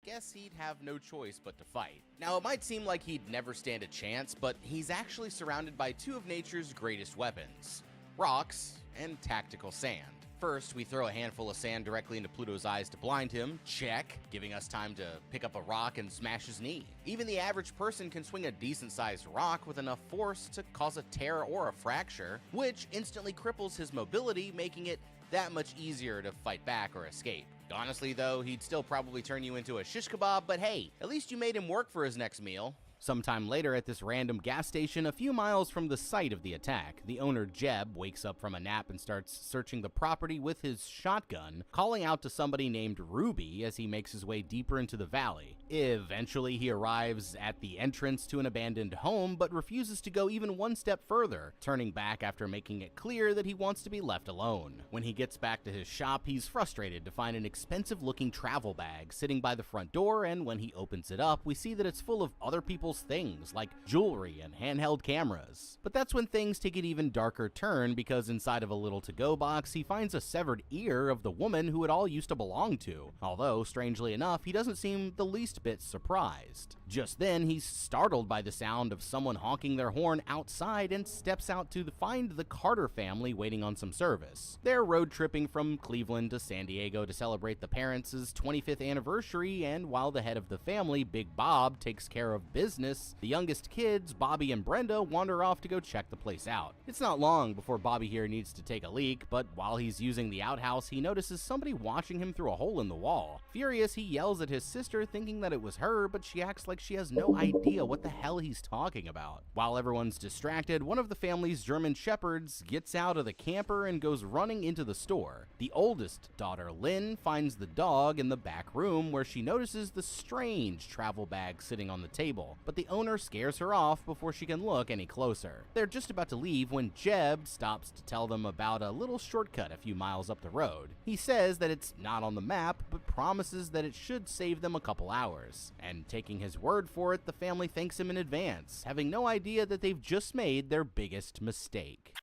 guess he'd have no choice but to fight. Now, it might seem like he'd never stand a chance, but he's actually surrounded by two of nature's greatest weapons: rocks and tactical sand. First, we throw a handful of sand directly into Pluto's eyes to blind him, check, giving us time to pick up a rock and smash his knee. Even the average person can swing a decent-sized rock with enough force to cause a tear or a fracture, which instantly cripples his mobility, making it that much easier to fight back or escape. Honestly though, he'd still probably turn you into a shish kebab, but hey, at least you made him work for his next meal. Sometime later at this random gas station a few miles from the site of the attack, the owner Jeb wakes up from a nap and starts searching the property with his shotgun, calling out to somebody named Ruby as he makes his way deeper into the valley. Eventually he arrives at the entrance to an abandoned home but refuses to go even one step further, turning back after making it clear that he wants to be left alone. When he gets back to his shop, he's frustrated to find an expensive looking travel bag sitting by the front door, and when he opens it up, we see that it's full of other people's things like jewelry and handheld cameras. But that's when things take an even darker turn, because inside of a little to-go box he finds a severed ear of the woman who it all used to belong to, although strangely enough he doesn't seem the least bit surprised. Just then he's startled by the sound of someone honking their horn outside and steps out to find the Carter family waiting on some service. They're road tripping from Cleveland to San Diego to celebrate the parents' 25th anniversary, and while the head of the family, Big Bob, takes care of business, the youngest kids, Bobby and Brenda, wander off to go check the place out. It's not long before Bobby here needs to take a leak, but while he's using the outhouse, he notices somebody watching him through a hole in the wall. Furious, he yells at his sister, thinking that it was her, but she acts like she has no idea what the hell he's talking about. While everyone's distracted, one of the family's German shepherds gets out of the camper and goes running into the store. The oldest daughter, Lynn, finds the dog in the back room where she notices the strange travel bag sitting on the table, but the owner scares her off before she can look any closer. They're just about to leave when Jeb stops to tell them about a little shortcut a few miles up the road. He says that it's not on the map, but promises that it should save them a couple hours. And taking his word for it, the family thanks him in advance, having no idea that they've just made their biggest mistake.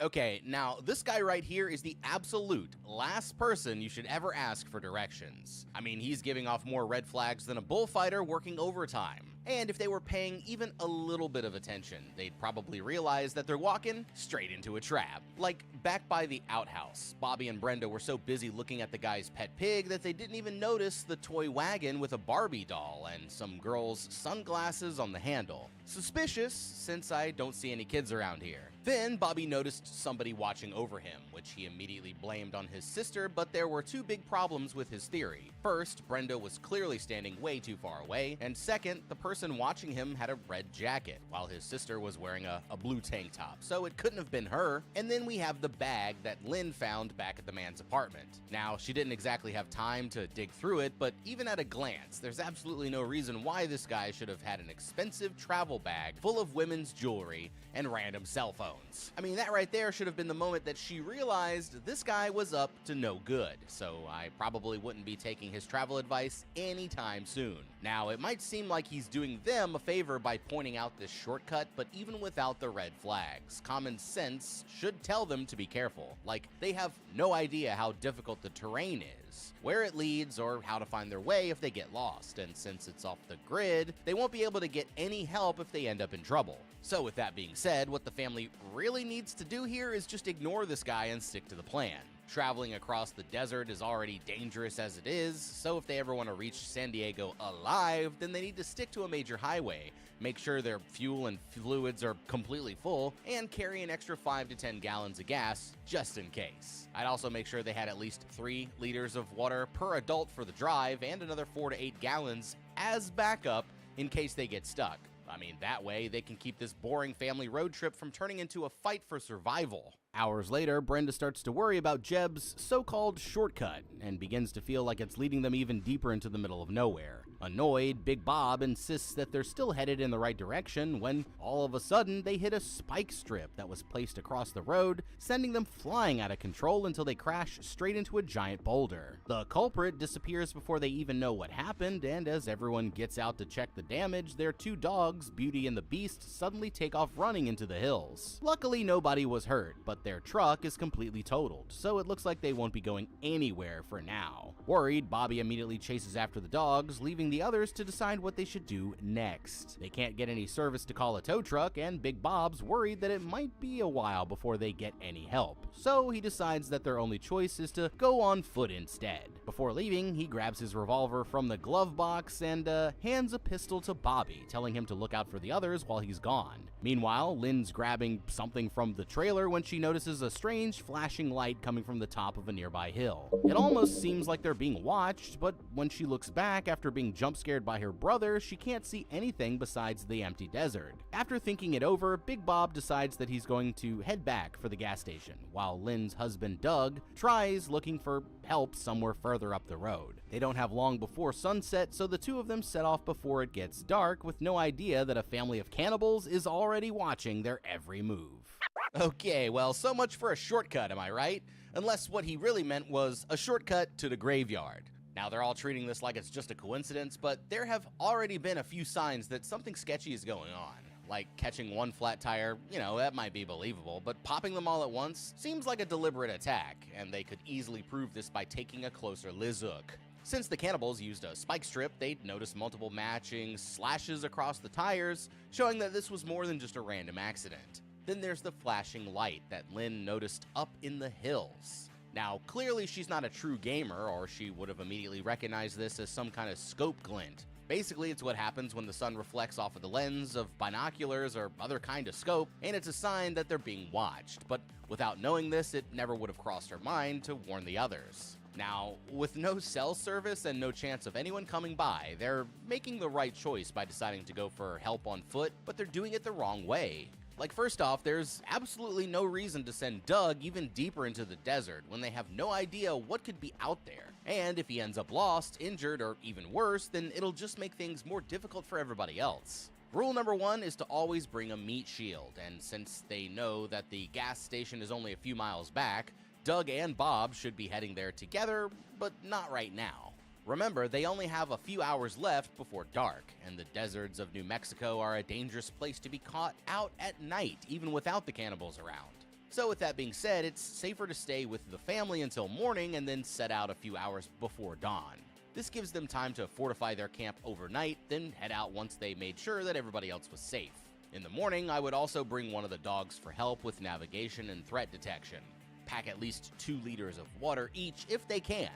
Okay, now this guy right here is the absolute last person you should ever ask for directions. I mean, he's giving off more red flags than a bullfighter working overtime. And if they were paying even a little bit of attention, they'd probably realize that they're walking straight into a trap. Like back by the outhouse, Bobby and Brenda were so busy looking at the guy's pet pig that they didn't even notice the toy wagon with a Barbie doll and some girl's sunglasses on the handle. Suspicious, since I don't see any kids around here. Then Bobby noticed somebody watching over him, which he immediately blamed on his sister, but there were two big problems with his theory. First, Brenda was clearly standing way too far away, and second, the person watching him had a red jacket, while his sister was wearing a blue tank top, so it couldn't have been her. And then we have the bag that Lynn found back at the man's apartment. Now, she didn't exactly have time to dig through it, but even at a glance, there's absolutely no reason why this guy should have had an expensive travel bag full of women's jewelry and random cell phones. I mean, that right there should have been the moment that she realized this guy was up to no good, so I probably wouldn't be taking his travel advice anytime soon. Now, it might seem like he's doing them a favor by pointing out this shortcut, but even without the red flags, common sense should tell them to be careful. Like, they have no idea how difficult the terrain is, where it leads, or how to find their way if they get lost, and since it's off the grid, they won't be able to get any help if they end up in trouble. So with that being said, what the family really needs to do here is just ignore this guy and stick to the plan. Traveling across the desert is already dangerous as it is, so if they ever want to reach San Diego alive, then they need to stick to a major highway, make sure their fuel and fluids are completely full, and carry an extra 5 to 10 gallons of gas just in case. I'd also make sure they had at least 3 liters of water per adult for the drive and another 4 to 8 gallons as backup in case they get stuck. I mean, that way they can keep this boring family road trip from turning into a fight for survival. Hours later, Brenda starts to worry about Jeb's so-called shortcut and begins to feel like it's leading them even deeper into the middle of nowhere. Annoyed, Big Bob insists that they're still headed in the right direction when all of a sudden they hit a spike strip that was placed across the road, sending them flying out of control until they crash straight into a giant boulder. The culprit disappears before they even know what happened, and as everyone gets out to check the damage, their 2 dogs, Beauty and the Beast, suddenly take off running into the hills. Luckily, nobody was hurt, but but their truck is completely totaled, so it looks like they won't be going anywhere for now. Worried, Bobby immediately chases after the dogs, leaving the others to decide what they should do next. They can't get any service to call a tow truck, and Big Bob's worried that it might be a while before they get any help, so he decides that their only choice is to go on foot instead. Before leaving, he grabs his revolver from the glove box and hands a pistol to Bobby, telling him to look out for the others while he's gone. Meanwhile, Lynn's grabbing something from the trailer when she notices a strange flashing light coming from the top of a nearby hill. It almost seems like they're being watched, but when she looks back after being jump scared by her brother, she can't see anything besides the empty desert. After thinking it over, Big Bob decides that he's going to head back for the gas station, while Lynn's husband Doug tries looking for help somewhere further up the road. They don't have long before sunset, so the two of them set off before it gets dark, with no idea that a family of cannibals is already watching their every move. Okay, well, so much for a shortcut, am I right? Unless what he really meant was a shortcut to the graveyard. Now, they're all treating this like it's just a coincidence, but there have already been a few signs that something sketchy is going on. Like catching one flat tire, that might be believable, but popping them all at once seems like a deliberate attack, and they could easily prove this by taking a closer look. Since the cannibals used a spike strip, they'd notice multiple matching slashes across the tires, showing that this was more than just a random accident. Then there's the flashing light that Lynn noticed up in the hills. Now, clearly she's not a true gamer, or she would have immediately recognized this as some kind of scope glint. Basically, it's what happens when the sun reflects off of the lens of binoculars or other kind of scope, and it's a sign that they're being watched. But without knowing this, it never would have crossed her mind to warn the others. Now, with no cell service and no chance of anyone coming by, they're making the right choice by deciding to go for help on foot, but they're doing it the wrong way. Like, first off, there's absolutely no reason to send Doug even deeper into the desert when they have no idea what could be out there. And if he ends up lost, injured, or even worse, then it'll just make things more difficult for everybody else. Rule number 1 is to always bring a meat shield, and since they know that the gas station is only a few miles back, Doug and Bob should be heading there together, but not right now. Remember, they only have a few hours left before dark, and the deserts of New Mexico are a dangerous place to be caught out at night, even without the cannibals around. So with that being said, it's safer to stay with the family until morning and then set out a few hours before dawn. This gives them time to fortify their camp overnight, then head out once they made sure that everybody else was safe. In the morning, I would also bring one of the dogs for help with navigation and threat detection. Pack at least 2 liters of water each if they can.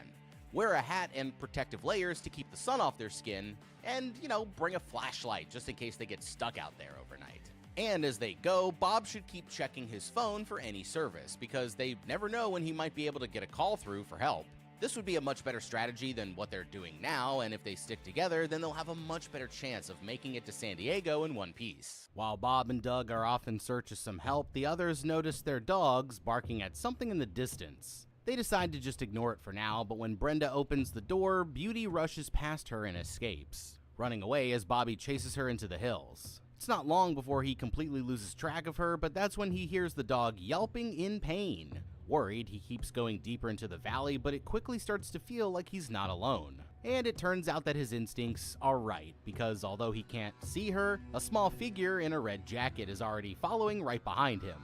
Wear a hat and protective layers to keep the sun off their skin, and, bring a flashlight just in case they get stuck out there overnight. And as they go, Bob should keep checking his phone for any service, because they never know when he might be able to get a call through for help. This would be a much better strategy than what they're doing now, and if they stick together, then they'll have a much better chance of making it to San Diego in one piece. While Bob and Doug are off in search of some help, the others notice their dogs barking at something in the distance. They decide to just ignore it for now, but when Brenda opens the door, Beauty rushes past her and escapes, running away as Bobby chases her into the hills. It's not long before he completely loses track of her, but that's when he hears the dog yelping in pain. Worried, he keeps going deeper into the valley, but it quickly starts to feel like he's not alone. And it turns out that his instincts are right, because although he can't see her, a small figure in a red jacket is already following right behind him.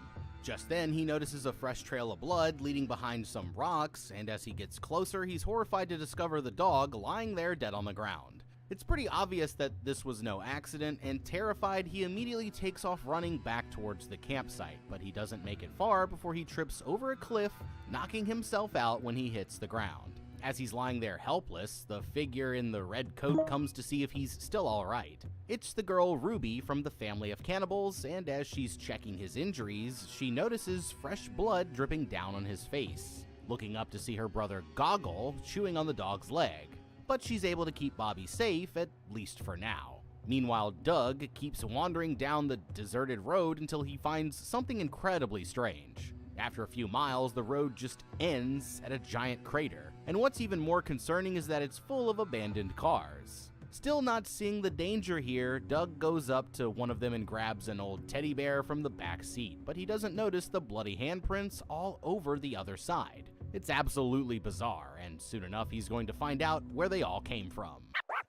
Just then, he notices a fresh trail of blood leading behind some rocks, and as he gets closer, he's horrified to discover the dog lying there dead on the ground. It's pretty obvious that this was no accident, and terrified, he immediately takes off running back towards the campsite, but he doesn't make it far before he trips over a cliff, knocking himself out when he hits the ground. As he's lying there helpless, the figure in the red coat comes to see if he's still alright. It's the girl Ruby from the family of cannibals, and as she's checking his injuries, she notices fresh blood dripping down on his face, looking up to see her brother Goggle chewing on the dog's leg. But she's able to keep Bobby safe, at least for now. Meanwhile, Doug keeps wandering down the deserted road until he finds something incredibly strange. After a few miles, the road just ends at a giant crater, and what's even more concerning is that it's full of abandoned cars. Still not seeing the danger here, Doug goes up to one of them and grabs an old teddy bear from the back seat, but he doesn't notice the bloody handprints all over the other side. It's absolutely bizarre, and soon enough he's going to find out where they all came from.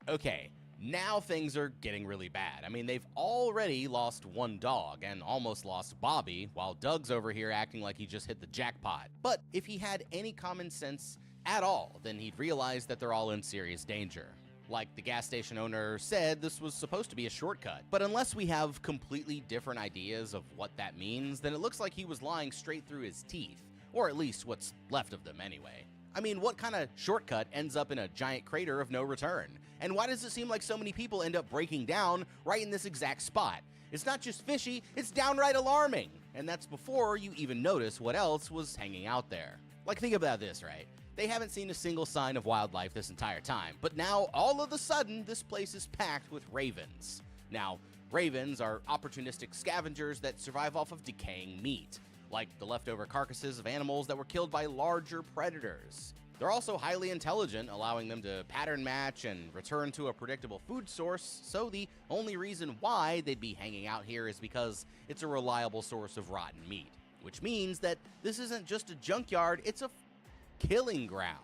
Okay, Now things are getting really bad. I mean, they've already lost one dog and almost lost Bobby, while Doug's over here acting like he just hit the jackpot. But if he had any common sense at all, then he'd realize that they're all in serious danger. Like the gas station owner said, this was supposed to be a shortcut. But unless we have completely different ideas of what that means, then it looks like he was lying straight through his teeth. Or at least what's left of them anyway. I mean, what kind of shortcut ends up in a giant crater of no return? And why does it seem like so many people end up breaking down right in this exact spot? It's not just fishy, it's downright alarming. And that's before you even notice what else was hanging out there. Like, think about this, right? They haven't seen a single sign of wildlife this entire time, but now all of a sudden this place is packed with ravens. Now, ravens are opportunistic scavengers that survive off of decaying meat, like the leftover carcasses of animals that were killed by larger predators. They're also highly intelligent, allowing them to pattern match and return to a predictable food source, so the only reason why they'd be hanging out here is because it's a reliable source of rotten meat. Which means that this isn't just a junkyard, it's a killing ground.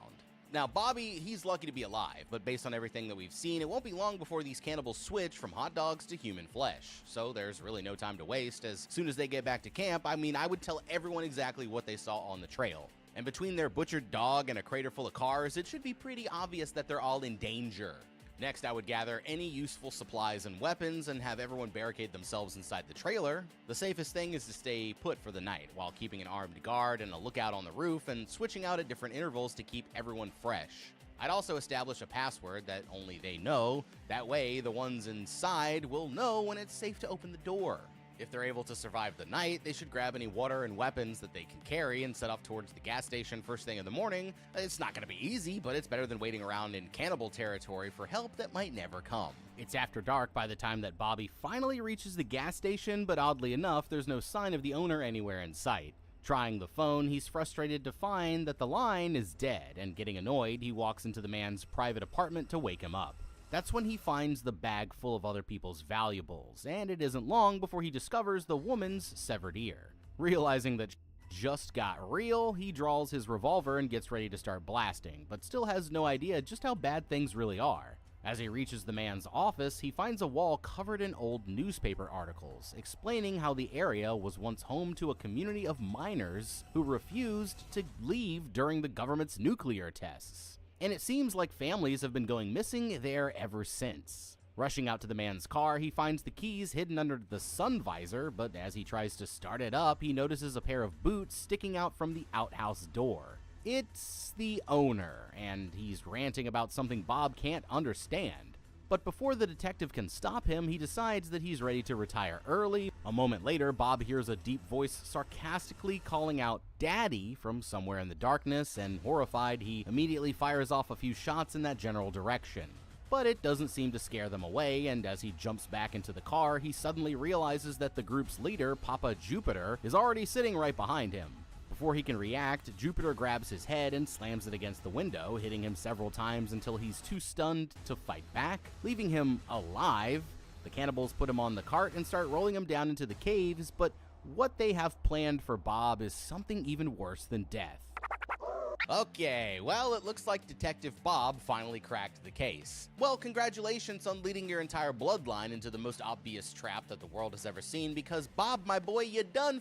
Now, Bobby, he's lucky to be alive, but based on everything that we've seen, it won't be long before these cannibals switch from hot dogs to human flesh. So there's really no time to waste. As soon as they get back to camp, I would tell everyone exactly what they saw on the trail. And between their butchered dog and a crater full of cars, it should be pretty obvious that they're all in danger. Next, I would gather any useful supplies and weapons and have everyone barricade themselves inside the trailer. The safest thing is to stay put for the night, while keeping an armed guard and a lookout on the roof and switching out at different intervals to keep everyone fresh. I'd also establish a password that only they know. That way, the ones inside will know when it's safe to open the door. If they're able to survive the night, they should grab any water and weapons that they can carry and set off towards the gas station first thing in the morning. It's not going to be easy, but it's better than waiting around in cannibal territory for help that might never come. It's after dark by the time that Bobby finally reaches the gas station, but oddly enough, there's no sign of the owner anywhere in sight. Trying the phone, he's frustrated to find that the line is dead, and getting annoyed, he walks into the man's private apartment to wake him up. That's when he finds the bag full of other people's valuables, and it isn't long before he discovers the woman's severed ear. Realizing that just got real, he draws his revolver and gets ready to start blasting, but still has no idea just how bad things really are. As he reaches the man's office, he finds a wall covered in old newspaper articles, explaining how the area was once home to a community of miners who refused to leave during the government's nuclear tests. And it seems like families have been going missing there ever since. Rushing out to the man's car, he finds the keys hidden under the sun visor, but as he tries to start it up, he notices a pair of boots sticking out from the outhouse door. It's the owner, and he's ranting about something Bob can't understand. But before the detective can stop him, he decides that he's ready to retire early. A moment later, Bob hears a deep voice sarcastically calling out "Daddy" from somewhere in the darkness, and horrified, he immediately fires off a few shots in that general direction. But it doesn't seem to scare them away, and as he jumps back into the car, he suddenly realizes that the group's leader, Papa Jupiter, is already sitting right behind him. Before he can react, Jupiter grabs his head and slams it against the window, hitting him several times until he's too stunned to fight back, leaving him alive. The cannibals put him on the cart and start rolling him down into the caves, but what they have planned for Bob is something even worse than death. Okay, well, it looks like Detective Bob finally cracked the case. Well, congratulations on leading your entire bloodline into the most obvious trap that the world has ever seen, because Bob, my boy, you done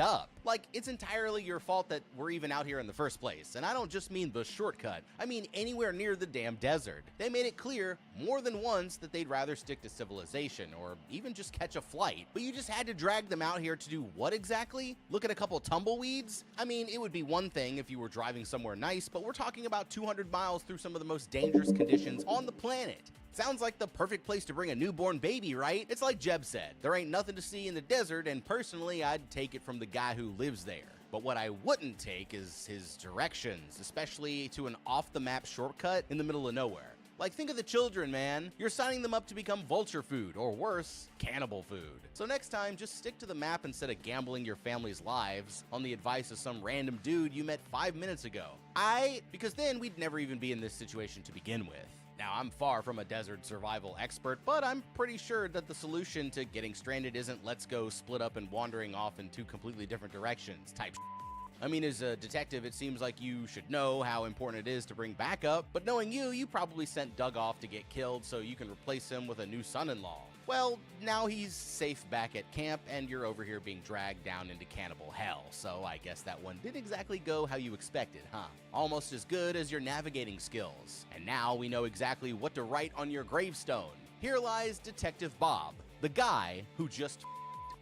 up. Like, it's entirely your fault that we're even out here in the first place. And I don't just mean the shortcut, I mean anywhere near the damn desert. They made it clear more than once that they'd rather stick to civilization or even just catch a flight. But you just had to drag them out here to do what exactly? Look at a couple tumbleweeds? I mean, it would be one thing if you were driving somewhere nice, but we're talking about 200 miles through some of the most dangerous conditions on the planet. Sounds like the perfect place to bring a newborn baby, right? It's like Jeb said, there ain't nothing to see in the desert, and personally, I'd take it from the guy who lives there. But what I wouldn't take is his directions, especially to an off-the-map shortcut in the middle of nowhere. Like, think of the children, man. You're signing them up to become vulture food, or worse, cannibal food. So next time, just stick to the map instead of gambling your family's lives on the advice of some random dude you met 5 minutes ago. Because then we'd never even be in this situation to begin with. Now, I'm far from a desert survival expert, but I'm pretty sure that the solution to getting stranded isn't let's go split up and wandering off in two completely different directions type shit. I mean, as a detective, it seems like you should know how important it is to bring backup, but knowing you probably sent Doug off to get killed so you can replace him with a new son-in-law. Well, now he's safe back at camp, and you're over here being dragged down into cannibal hell, so I guess that one didn't exactly go how you expected, huh? Almost as good as your navigating skills. And now we know exactly what to write on your gravestone. Here lies Detective Bob, the guy who just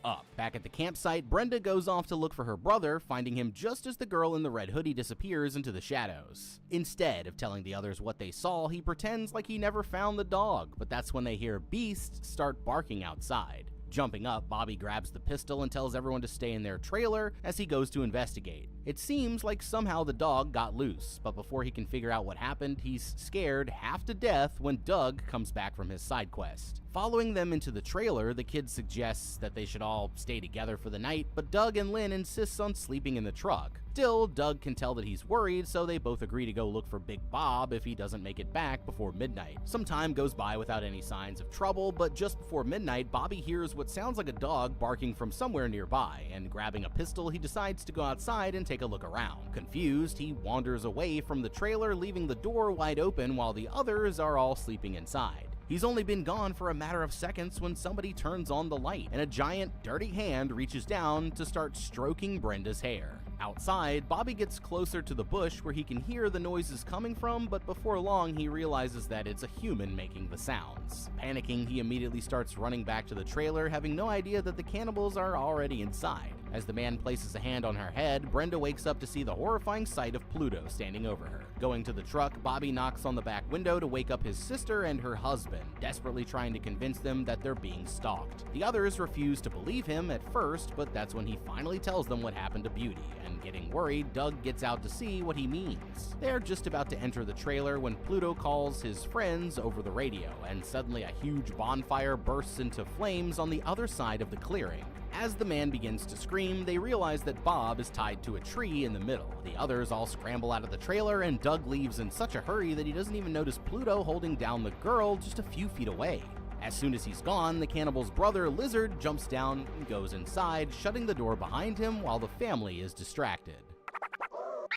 up. Back at the campsite, Brenda goes off to look for her brother, finding him just as the girl in the red hoodie disappears into the shadows. Instead of telling the others what they saw, he pretends like he never found the dog, but that's when they hear Beast start barking outside. Jumping up, Bobby grabs the pistol and tells everyone to stay in their trailer as he goes to investigate. It seems like somehow the dog got loose, but before he can figure out what happened, he's scared half to death when Doug comes back from his side quest. Following them into the trailer, the kid suggests that they should all stay together for the night, but Doug and Lynn insists on sleeping in the truck. Still, Doug can tell that he's worried, so they both agree to go look for Big Bob if he doesn't make it back before midnight. Some time goes by without any signs of trouble, but just before midnight, Bobby hears what sounds like a dog barking from somewhere nearby, and grabbing a pistol, he decides to go outside and take a look around. Confused, he wanders away from the trailer, leaving the door wide open while the others are all sleeping inside. He's only been gone for a matter of seconds when somebody turns on the light, and a giant, dirty hand reaches down to start stroking Brenda's hair. Outside, Bobby gets closer to the bush where he can hear the noises coming from, but before long he realizes that it's a human making the sounds. Panicking, he immediately starts running back to the trailer, having no idea that the cannibals are already inside. As the man places a hand on her head, Brenda wakes up to see the horrifying sight of Pluto standing over her. Going to the truck, Bobby knocks on the back window to wake up his sister and her husband, desperately trying to convince them that they're being stalked. The others refuse to believe him at first, but that's when he finally tells them what happened to Beauty, and getting worried, Doug gets out to see what he means. They're just about to enter the trailer when Pluto calls his friends over the radio, and suddenly a huge bonfire bursts into flames on the other side of the clearing. As the man begins to scream, they realize that Bob is tied to a tree in the middle. The others all scramble out of the trailer, and Doug leaves in such a hurry that he doesn't even notice Pluto holding down the girl just a few feet away. As soon as he's gone, the cannibal's brother, Lizard, jumps down and goes inside, shutting the door behind him while the family is distracted.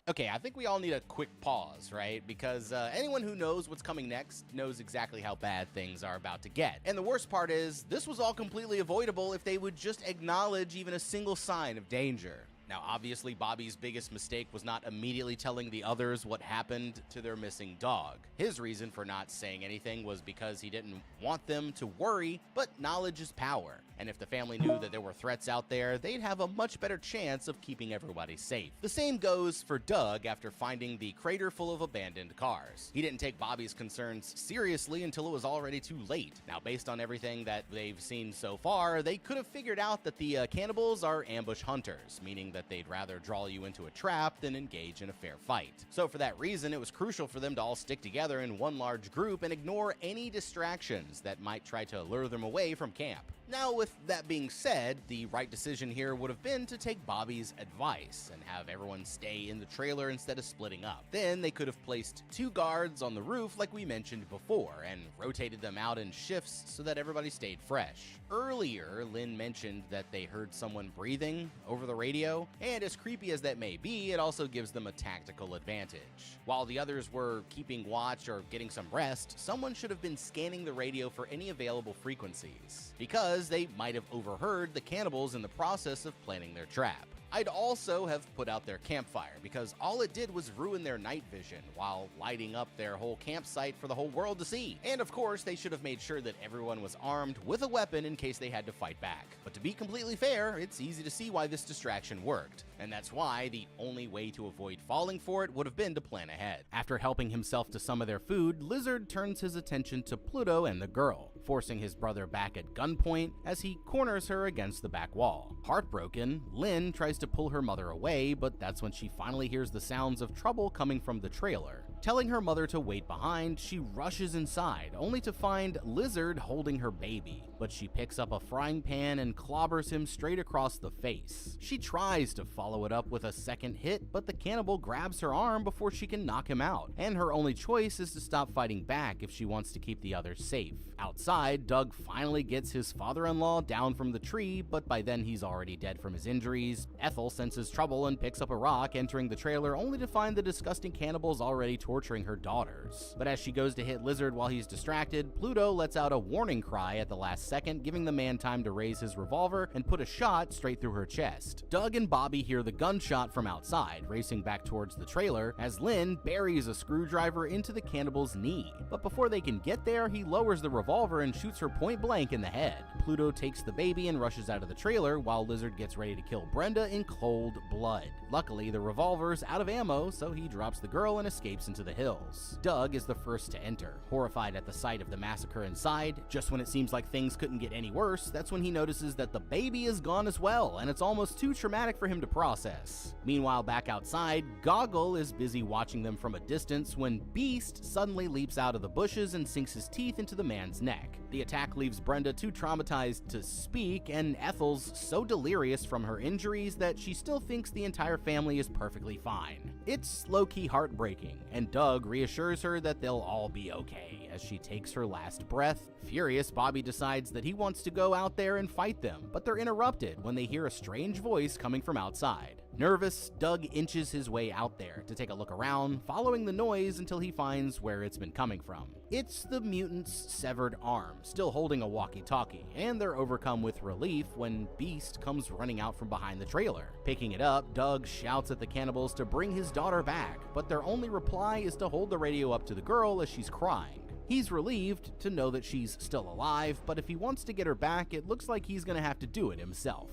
Okay, I think we all need a quick pause, right? Because anyone who knows what's coming next knows exactly how bad things are about to get. And the worst part is, this was all completely avoidable if they would just acknowledge even a single sign of danger. Now, obviously, Bobby's biggest mistake was not immediately telling the others what happened to their missing dog. His reason for not saying anything was because he didn't want them to worry, but knowledge is power. And if the family knew that there were threats out there, they'd have a much better chance of keeping everybody safe. The same goes for Doug after finding the crater full of abandoned cars. He didn't take Bobby's concerns seriously until it was already too late. Now, based on everything that they've seen so far, they could have figured out that the cannibals are ambush hunters, meaning that they'd rather draw you into a trap than engage in a fair fight. So for that reason, it was crucial for them to all stick together in one large group and ignore any distractions that might try to lure them away from camp. Now, with that being said, the right decision here would have been to take Bobby's advice and have everyone stay in the trailer instead of splitting up. Then they could have placed 2 guards on the roof like we mentioned before and rotated them out in shifts so that everybody stayed fresh. Earlier, Lynn mentioned that they heard someone breathing over the radio, and as creepy as that may be, it also gives them a tactical advantage. While the others were keeping watch or getting some rest, someone should have been scanning the radio for any available frequencies, because they might have overheard the cannibals in the process of planning their trap. I'd also have put out their campfire, because all it did was ruin their night vision while lighting up their whole campsite for the whole world to see. And of course, they should have made sure that everyone was armed with a weapon in case they had to fight back. But to be completely fair, it's easy to see why this distraction worked. And that's why the only way to avoid falling for it would have been to plan ahead. After helping himself to some of their food, Lizard turns his attention to Pluto and the girl, forcing his brother back at gunpoint as he corners her against the back wall. Heartbroken, Lynn tries to pull her mother away, but that's when she finally hears the sounds of trouble coming from the trailer. Telling her mother to wait behind, she rushes inside, only to find Lizard holding her baby. But she picks up a frying pan and clobbers him straight across the face. She tries to follow it up with a second hit, but the cannibal grabs her arm before she can knock him out, and her only choice is to stop fighting back if she wants to keep the others safe. Outside, Doug finally gets his father-in-law down from the tree, but by then he's already dead from his injuries. Ethel senses trouble and picks up a rock, entering the trailer only to find the disgusting cannibals already torturing her daughters. But as she goes to hit Lizard while he's distracted, Pluto lets out a warning cry at the last second, giving the man time to raise his revolver and put a shot straight through her chest. Doug and Bobby hear the gunshot from outside, racing back towards the trailer as Lynn buries a screwdriver into the cannibal's knee. But before they can get there, he lowers the revolver and shoots her point blank in the head. Pluto takes the baby and rushes out of the trailer while Lizard gets ready to kill Brenda in cold blood. Luckily, the revolver's out of ammo, so he drops the girl and escapes into the hills. Doug is the first to enter, horrified at the sight of the massacre inside. Just when it seems like things couldn't get any worse, that's when he notices that the baby is gone as well, and it's almost too traumatic for him to process. Meanwhile, back outside, Goggle is busy watching them from a distance when Beast suddenly leaps out of the bushes and sinks his teeth into the man's neck. The attack leaves Brenda too traumatized to speak, and Ethel's so delirious from her injuries that she still thinks the entire family is perfectly fine. It's low-key heartbreaking, and Doug reassures her that they'll all be okay as she takes her last breath. Furious, Bobby decides that he wants to go out there and fight them, but they're interrupted when they hear a strange voice coming from outside. Nervous, Doug inches his way out there to take a look around, following the noise until he finds where it's been coming from. It's the mutant's severed arm, still holding a walkie-talkie, and they're overcome with relief when Beast comes running out from behind the trailer. Picking it up, Doug shouts at the cannibals to bring his daughter back, but their only reply is to hold the radio up to the girl as she's crying. He's relieved to know that she's still alive, but if he wants to get her back, it looks like he's gonna have to do it himself.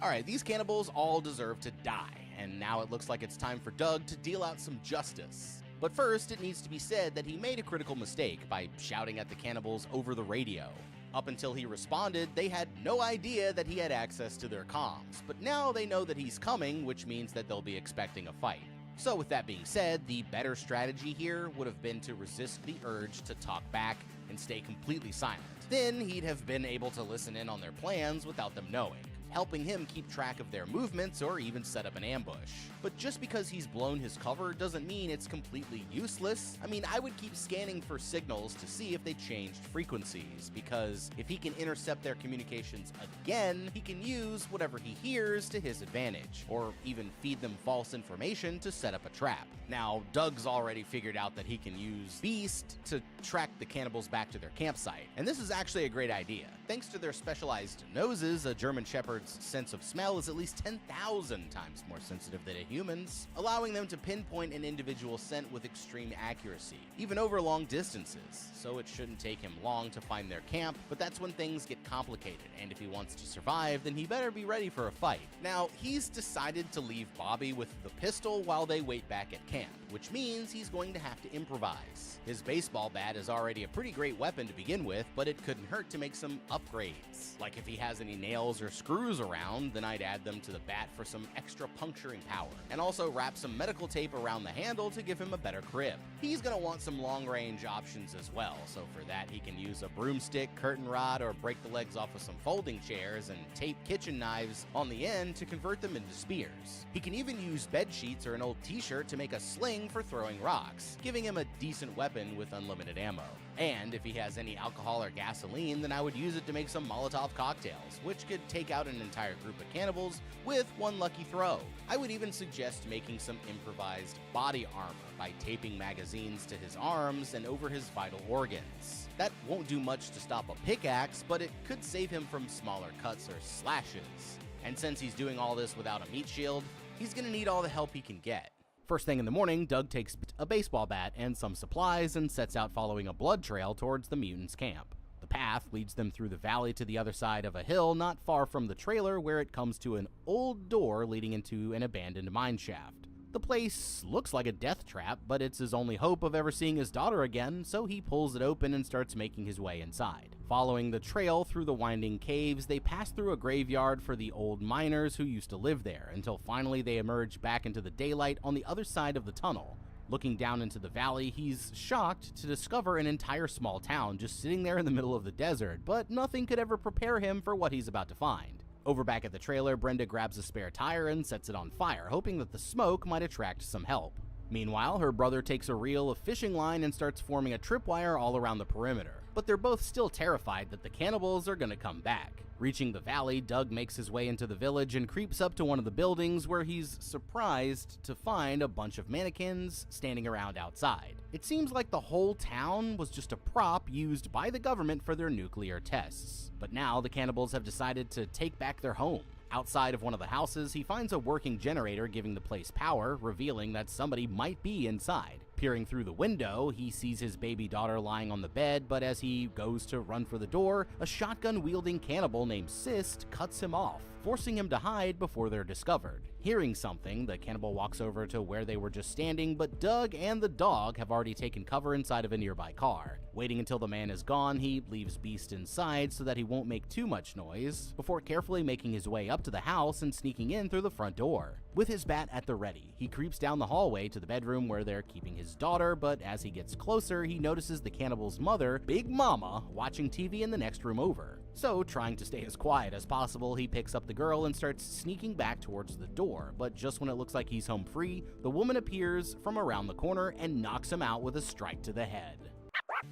Alright, these cannibals all deserve to die, and now it looks like it's time for Doug to deal out some justice. But first, it needs to be said that he made a critical mistake by shouting at the cannibals over the radio. Up until he responded, they had no idea that he had access to their comms, but now they know that he's coming, which means that they'll be expecting a fight. So with that being said, the better strategy here would have been to resist the urge to talk back and stay completely silent. Then he'd have been able to listen in on their plans without them knowing, helping him keep track of their movements or even set up an ambush. But just because he's blown his cover doesn't mean it's completely useless. I mean, I would keep scanning for signals to see if they changed frequencies, because if he can intercept their communications again, he can use whatever he hears to his advantage, or even feed them false information to set up a trap. Now, Doug's already figured out that he can use Beast to track the cannibals back to their campsite, and this is actually a great idea. Thanks to their specialized noses, a German Shepherd's sense of smell is at least 10,000 times more sensitive than a human's, allowing them to pinpoint an individual scent with extreme accuracy, even over long distances, so it shouldn't take him long to find their camp. But that's when things get complicated, and if he wants to survive, then he better be ready for a fight. Now, he's decided to leave Bobby with the pistol while they wait back at camp, which means he's going to have to improvise. His baseball bat is already a pretty great weapon to begin with, but it couldn't hurt to make some upgrades. Like if he has any nails or screws around, then I'd add them to the bat for some extra puncturing power, and also wrap some medical tape around the handle to give him a better grip. He's gonna want some long-range options as well, so for that he can use a broomstick, curtain rod, or break the legs off of some folding chairs and tape kitchen knives on the end to convert them into spears. He can even use bed sheets or an old t-shirt to make a sling for throwing rocks, giving him a decent weapon with unlimited ammo. And if he has any alcohol or gasoline, then I would use it to make some Molotov cocktails, which could take out an entire group of cannibals with one lucky throw. I would even suggest making some improvised body armor by taping magazines to his arms and over his vital organs. That won't do much to stop a pickaxe, but it could save him from smaller cuts or slashes. And since he's doing all this without a meat shield, he's gonna need all the help he can get. First thing in the morning, Doug takes a baseball bat and some supplies and sets out following a blood trail towards the mutants' camp. The path leads them through the valley to the other side of a hill not far from the trailer, where it comes to an old door leading into an abandoned mine shaft. The place looks like a death trap, but it's his only hope of ever seeing his daughter again, so he pulls it open and starts making his way inside. Following the trail through the winding caves, they pass through a graveyard for the old miners who used to live there, until finally they emerge back into the daylight on the other side of the tunnel. Looking down into the valley, he's shocked to discover an entire small town just sitting there in the middle of the desert, but nothing could ever prepare him for what he's about to find. Over back at the trailer, Brenda grabs a spare tire and sets it on fire, hoping that the smoke might attract some help. Meanwhile, her brother takes a reel of fishing line and starts forming a tripwire all around the perimeter. but they're both still terrified that the cannibals are gonna come back. Reaching the valley, Doug makes his way into the village and creeps up to one of the buildings where he's surprised to find a bunch of mannequins standing around outside. It seems like the whole town was just a prop used by the government for their nuclear tests. But now the cannibals have decided to take back their home. Outside of one of the houses, he finds a working generator giving the place power, revealing that somebody might be inside. Peering through the window, he sees his baby daughter lying on the bed, but as he goes to run for the door, a shotgun-wielding cannibal named Sist cuts him off, forcing him to hide before they're discovered. Hearing something, the cannibal walks over to where they were just standing, but Doug and the dog have already taken cover inside of a nearby car. Waiting until the man is gone, he leaves Beast inside so that he won't make too much noise, before carefully making his way up to the house and sneaking in through the front door. With his bat at the ready, he creeps down the hallway to the bedroom where they're keeping his daughter, but as he gets closer, he notices the cannibal's mother, Big Mama, watching TV in the next room over. So, trying to stay as quiet as possible, he picks up the girl and starts sneaking back towards the door, but just when it looks like he's home free, the woman appears from around the corner and knocks him out with a strike to the head.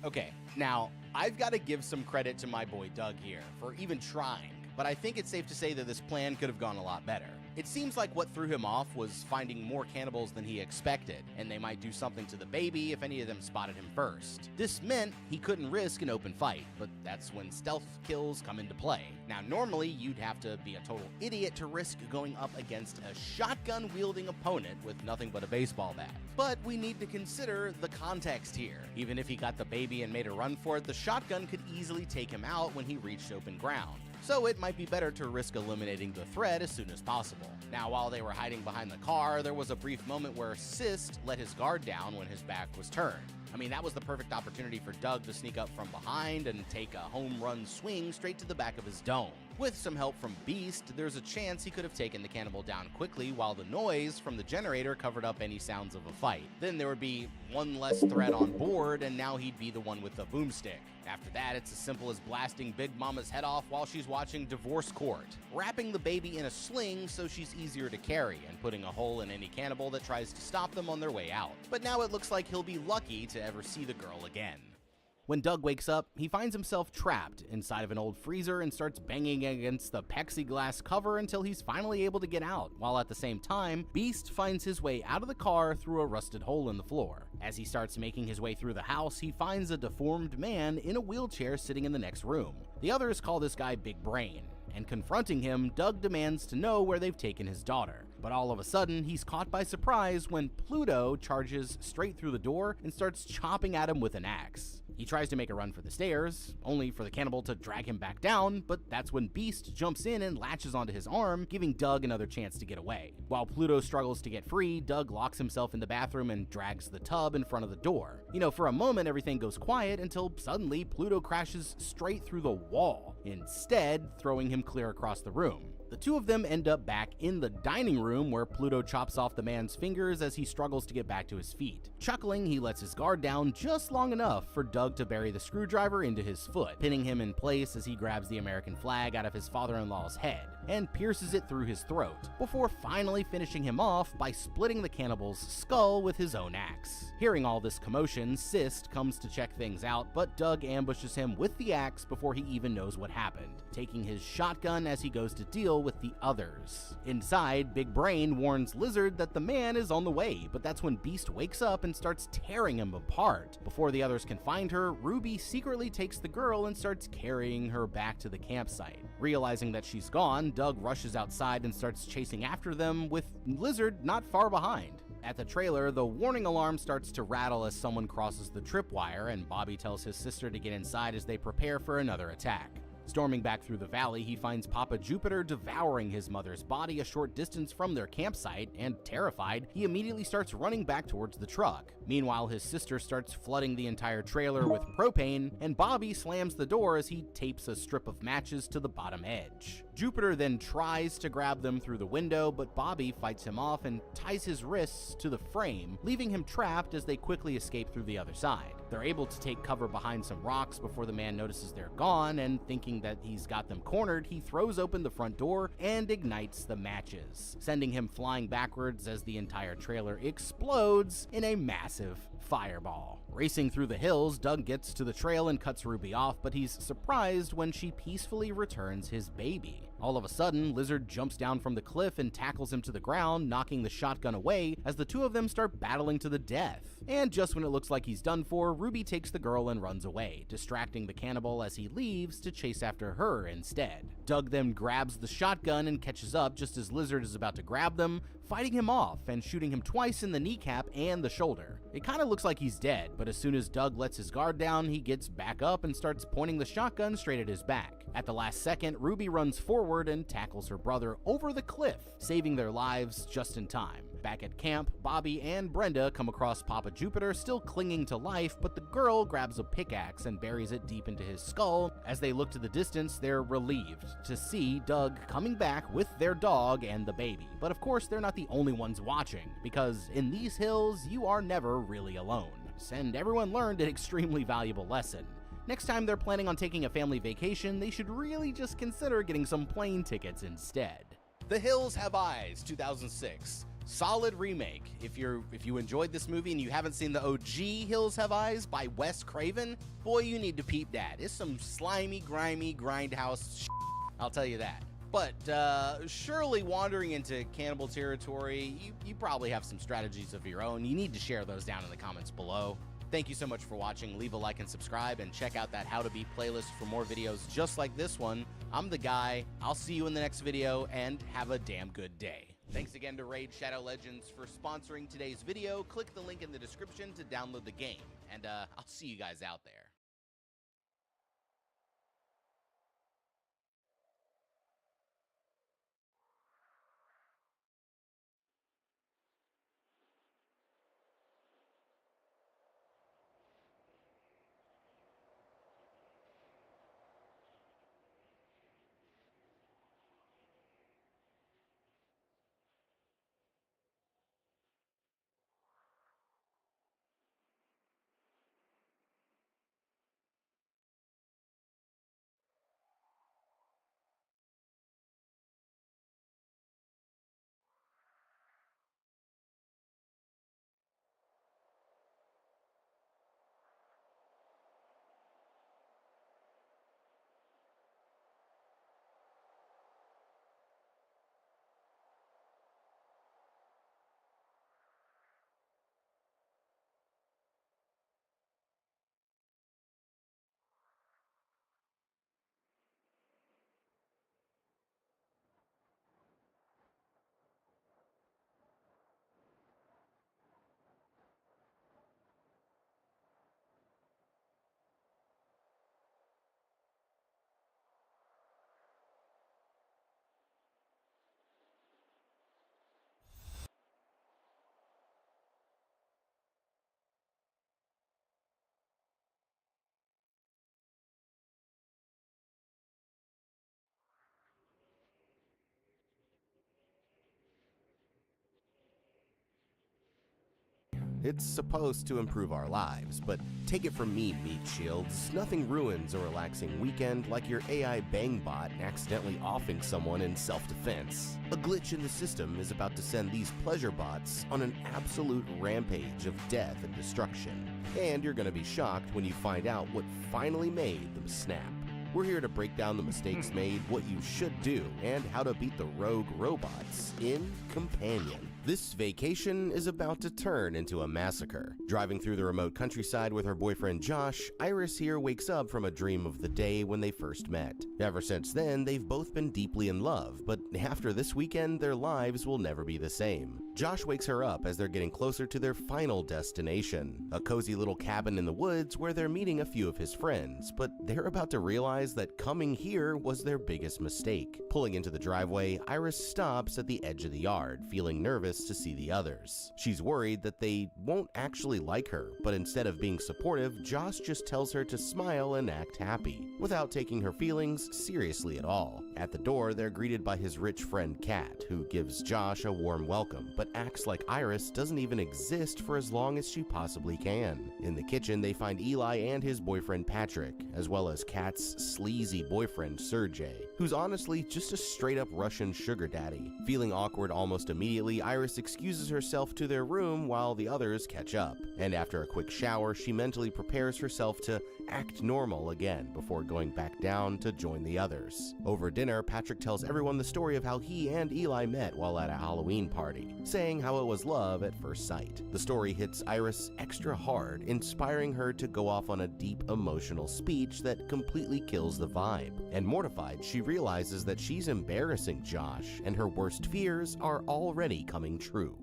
Okay, now, I've got to give some credit to my boy Doug here for even trying, but I think it's safe to say that this plan could have gone a lot better. It seems like what threw him off was finding more cannibals than he expected, and they might do something to the baby if any of them spotted him first. This meant he couldn't risk an open fight, but that's when stealth kills come into play. Now, normally you'd have to be a total idiot to risk going up against a shotgun-wielding opponent with nothing but a baseball bat. But we need to consider the context here. Even if he got the baby and made a run for it, the shotgun could easily take him out when he reached open ground. So it might be better to risk eliminating the threat as soon as possible. Now, while they were hiding behind the car, there was a brief moment where Sist let his guard down when his back was turned. I mean, that was the perfect opportunity for Doug to sneak up from behind and take a home run swing straight to the back of his dome. With some help from Beast, there's a chance he could have taken the cannibal down quickly while the noise from the generator covered up any sounds of a fight. Then there would be one less threat on board, and now he'd be the one with the boomstick. After that, it's as simple as blasting Big Mama's head off while she's watching Divorce Court, wrapping the baby in a sling so she's easier to carry, and putting a hole in any cannibal that tries to stop them on their way out. But now it looks like he'll be lucky to ever see the girl again. When Doug wakes up, he finds himself trapped inside of an old freezer and starts banging against the plexiglass cover until he's finally able to get out, while at the same time, Beast finds his way out of the car through a rusted hole in the floor. As he starts making his way through the house, he finds a deformed man in a wheelchair sitting in the next room. The others call this guy Big Brain, and confronting him, Doug demands to know where they've taken his daughter. But all of a sudden, he's caught by surprise when Pluto charges straight through the door and starts chopping at him with an axe. He tries to make a run for the stairs, only for the cannibal to drag him back down, but that's when Beast jumps in and latches onto his arm, giving Doug another chance to get away. While Pluto struggles to get free, Doug locks himself in the bathroom and drags the tub in front of the door. For a moment everything goes quiet until suddenly Pluto crashes straight through the wall, instead throwing him clear across the room. The two of them end up back in the dining room where Pluto chops off the man's fingers as he struggles to get back to his feet. Chuckling, he lets his guard down just long enough for Doug to bury the screwdriver into his foot, pinning him in place as he grabs the American flag out of his father-in-law's head and pierces it through his throat, before finally finishing him off by splitting the cannibal's skull with his own axe. Hearing all this commotion, Sist comes to check things out, but Doug ambushes him with the axe before he even knows what happened, taking his shotgun as he goes to deal with the others. Inside, Big Brain warns Lizard that the man is on the way, but that's when Beast wakes up and starts tearing him apart. Before the others can find her, Ruby secretly takes the girl and starts carrying her back to the campsite. Realizing that she's gone, Doug rushes outside and starts chasing after them, with Lizard not far behind. At the trailer, the warning alarm starts to rattle as someone crosses the tripwire, and Bobby tells his sister to get inside as they prepare for another attack. Storming back through the valley, he finds Papa Jupiter devouring his mother's body a short distance from their campsite, and terrified, he immediately starts running back towards the truck. Meanwhile, his sister starts flooding the entire trailer with propane, and Bobby slams the door as he tapes a strip of matches to the bottom edge. Jupiter then tries to grab them through the window, but Bobby fights him off and ties his wrists to the frame, leaving him trapped as they quickly escape through the other side. They're able to take cover behind some rocks before the man notices they're gone, and thinking that he's got them cornered, he throws open the front door and ignites the matches, sending him flying backwards as the entire trailer explodes in a massive fireball. Racing through the hills, Doug gets to the trail and cuts Ruby off, but he's surprised when she peacefully returns his baby. All of a sudden, Lizard jumps down from the cliff and tackles him to the ground, knocking the shotgun away as the two of them start battling to the death. And just when it looks like he's done for, Ruby takes the girl and runs away, distracting the cannibal as he leaves to chase after her instead. Doug then grabs the shotgun and catches up just as Lizard is about to grab them, fighting him off and shooting him twice in the kneecap and the shoulder. It kinda looks like he's dead, but as soon as Doug lets his guard down, he gets back up and starts pointing the shotgun straight at his back. At the last second, Ruby runs forward and tackles her brother over the cliff, saving their lives just in time. Back at camp, Bobby and Brenda come across Papa Jupiter still clinging to life, but the girl grabs a pickaxe and buries it deep into his skull. As they look to the distance, they're relieved to see Doug coming back with their dog and the baby. But of course, they're not the only ones watching, because in these hills, you are never really alone. And everyone learned an extremely valuable lesson. Next time they're planning on taking a family vacation, they should really just consider getting some plane tickets instead. The Hills Have Eyes, 2006. Solid remake. If you enjoyed this movie and you haven't seen the OG Hills Have Eyes by Wes Craven, boy, you need to peep that. It's some slimy, grimy, grindhouse shit, I'll tell you that. But surely wandering into cannibal territory, you probably have some strategies of your own. You need to share those down in the comments below. Thank you so much for watching. Leave a like and subscribe, and check out that How to Beat playlist for more videos just like this one. I'm the guy. I'll see you in the next video, and have a damn good day. Thanks again to Raid Shadow Legends for sponsoring today's video. Click the link in the description to download the game, and I'll see you guys out there. It's supposed to improve our lives, but take it from me, Meat Shields, nothing ruins a relaxing weekend like your AI bang bot accidentally offing someone in self-defense. A glitch in the system is about to send these pleasure bots on an absolute rampage of death and destruction. And you're gonna be shocked when you find out what finally made them snap. We're here to break down the mistakes made, what you should do, and how to beat the rogue robots in Companion. This vacation is about to turn into a massacre. Driving through the remote countryside with her boyfriend Josh, Iris here wakes up from a dream of the day when they first met. Ever since then, they've both been deeply in love, but after this weekend, their lives will never be the same. Josh wakes her up as they're getting closer to their final destination, a cozy little cabin in the woods where they're meeting a few of his friends, but they're about to realize that coming here was their biggest mistake. Pulling into the driveway, Iris stops at the edge of the yard, feeling nervous Iris to see the others. She's worried that they won't actually like her, but instead of being supportive, Josh just tells her to smile and act happy, without taking her feelings seriously at all. At the door, they're greeted by his rich friend Kat, who gives Josh a warm welcome, but acts like Iris doesn't even exist for as long as she possibly can. In the kitchen, they find Eli and his boyfriend Patrick, as well as Kat's sleazy boyfriend Sergey, who's honestly just a straight-up Russian sugar daddy. Feeling awkward almost immediately, Iris excuses herself to their room while the others catch up, and after a quick shower, she mentally prepares herself to act normal again before going back down to join the others. Over dinner, Patrick tells everyone the story of how he and Eli met while at a Halloween party, saying how it was love at first sight. The story hits Iris extra hard, inspiring her to go off on a deep emotional speech that completely kills the vibe. And mortified, she realizes that she's embarrassing Josh, and her worst fears are already coming true.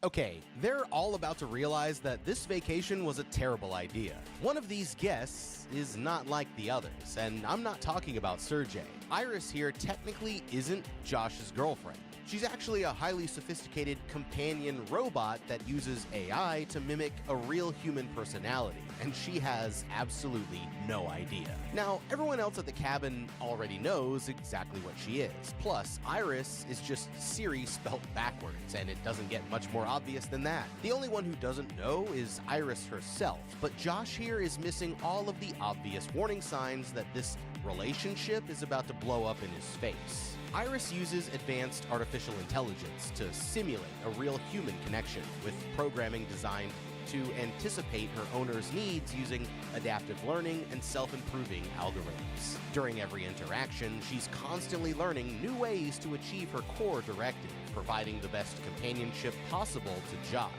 Okay, they're all about to realize that this vacation was a terrible idea. One of these guests is not like the others, and I'm not talking about Sergey. Iris here technically isn't Josh's girlfriend. She's actually a highly sophisticated companion robot that uses AI to mimic a real human personality, and she has absolutely no idea. Now, everyone else at the cabin already knows exactly what she is. Plus, Iris is just Siri spelt backwards, and it doesn't get much more obvious than that. The only one who doesn't know is Iris herself, but Josh here is missing all of the obvious warning signs that this relationship is about to blow up in his face. Iris uses advanced artificial intelligence to simulate a real human connection, with programming designed to anticipate her owner's needs using adaptive learning and self-improving algorithms. During every interaction, she's constantly learning new ways to achieve her core directive, providing the best companionship possible to Josh.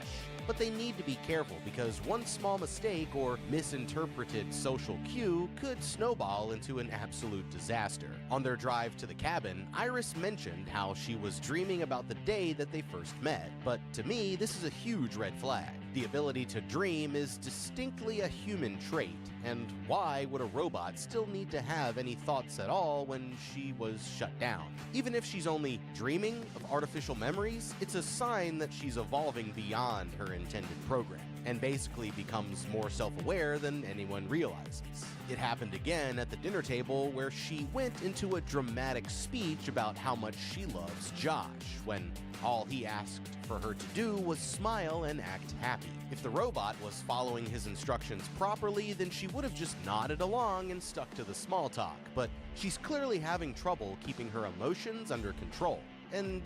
But they need to be careful because one small mistake or misinterpreted social cue could snowball into an absolute disaster. On their drive to the cabin, Iris mentioned how she was dreaming about the day that they first met, but to me, this is a huge red flag. The ability to dream is distinctly a human trait, and why would a robot still need to have any thoughts at all when she was shut down? Even if she's only dreaming of artificial memories, it's a sign that she's evolving beyond her intended program, and basically becomes more self-aware than anyone realizes. It happened again at the dinner table, where she went into a dramatic speech about how much she loves Josh, when all he asked for her to do was smile and act happy. If the robot was following his instructions properly, then she would have just nodded along and stuck to the small talk, but she's clearly having trouble keeping her emotions under control. And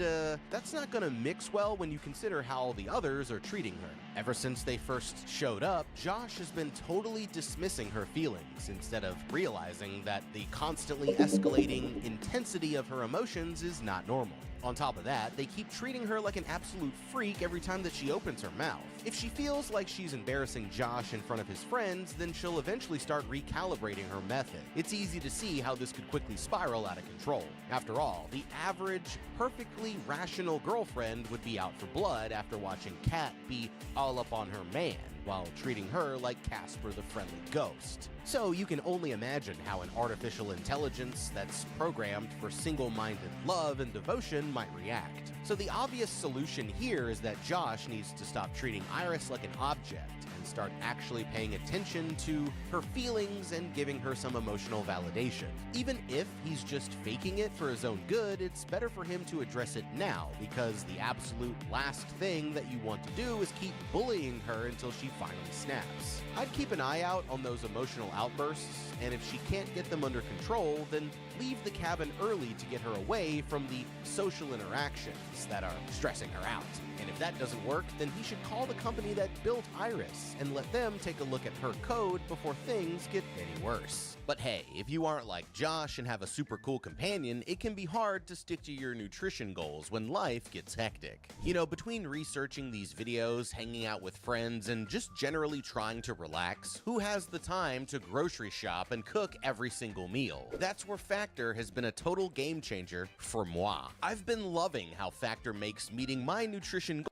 that's not gonna mix well when you consider how the others are treating her. Ever since they first showed up, Josh has been totally dismissing her feelings instead of realizing that the constantly escalating intensity of her emotions is not normal. On top of that, they keep treating her like an absolute freak every time that she opens her mouth. If she feels like she's embarrassing Josh in front of his friends, then she'll eventually start recalibrating her method. It's easy to see how this could quickly spiral out of control. After all, the average, perfectly rational girlfriend would be out for blood after watching Kat be all up on her man, while treating her like Casper the Friendly Ghost. So you can only imagine how an artificial intelligence that's programmed for single-minded love and devotion might react. So the obvious solution here is that Josh needs to stop treating Iris like an object and start actually paying attention to her feelings and giving her some emotional validation. Even if he's just faking it for his own good, it's better for him to address it now, because the absolute last thing that you want to do is keep bullying her until she finally snaps. I'd keep an eye out on those emotional outbursts, and if she can't get them under control, then leave the cabin early to get her away from the social interactions that are stressing her out. And if that doesn't work, then he should call the company that built Iris and let them take a look at her code before things get any worse. But hey, if you aren't like Josh and have a super cool companion, it can be hard to stick to your nutrition goals when life gets hectic. You know, between researching these videos, hanging out with friends, and just generally trying to relax, who has the time to grocery shop and cook every single meal? That's where Factor has been a total game changer for moi. I've been loving how Factor makes meeting my nutrition goals.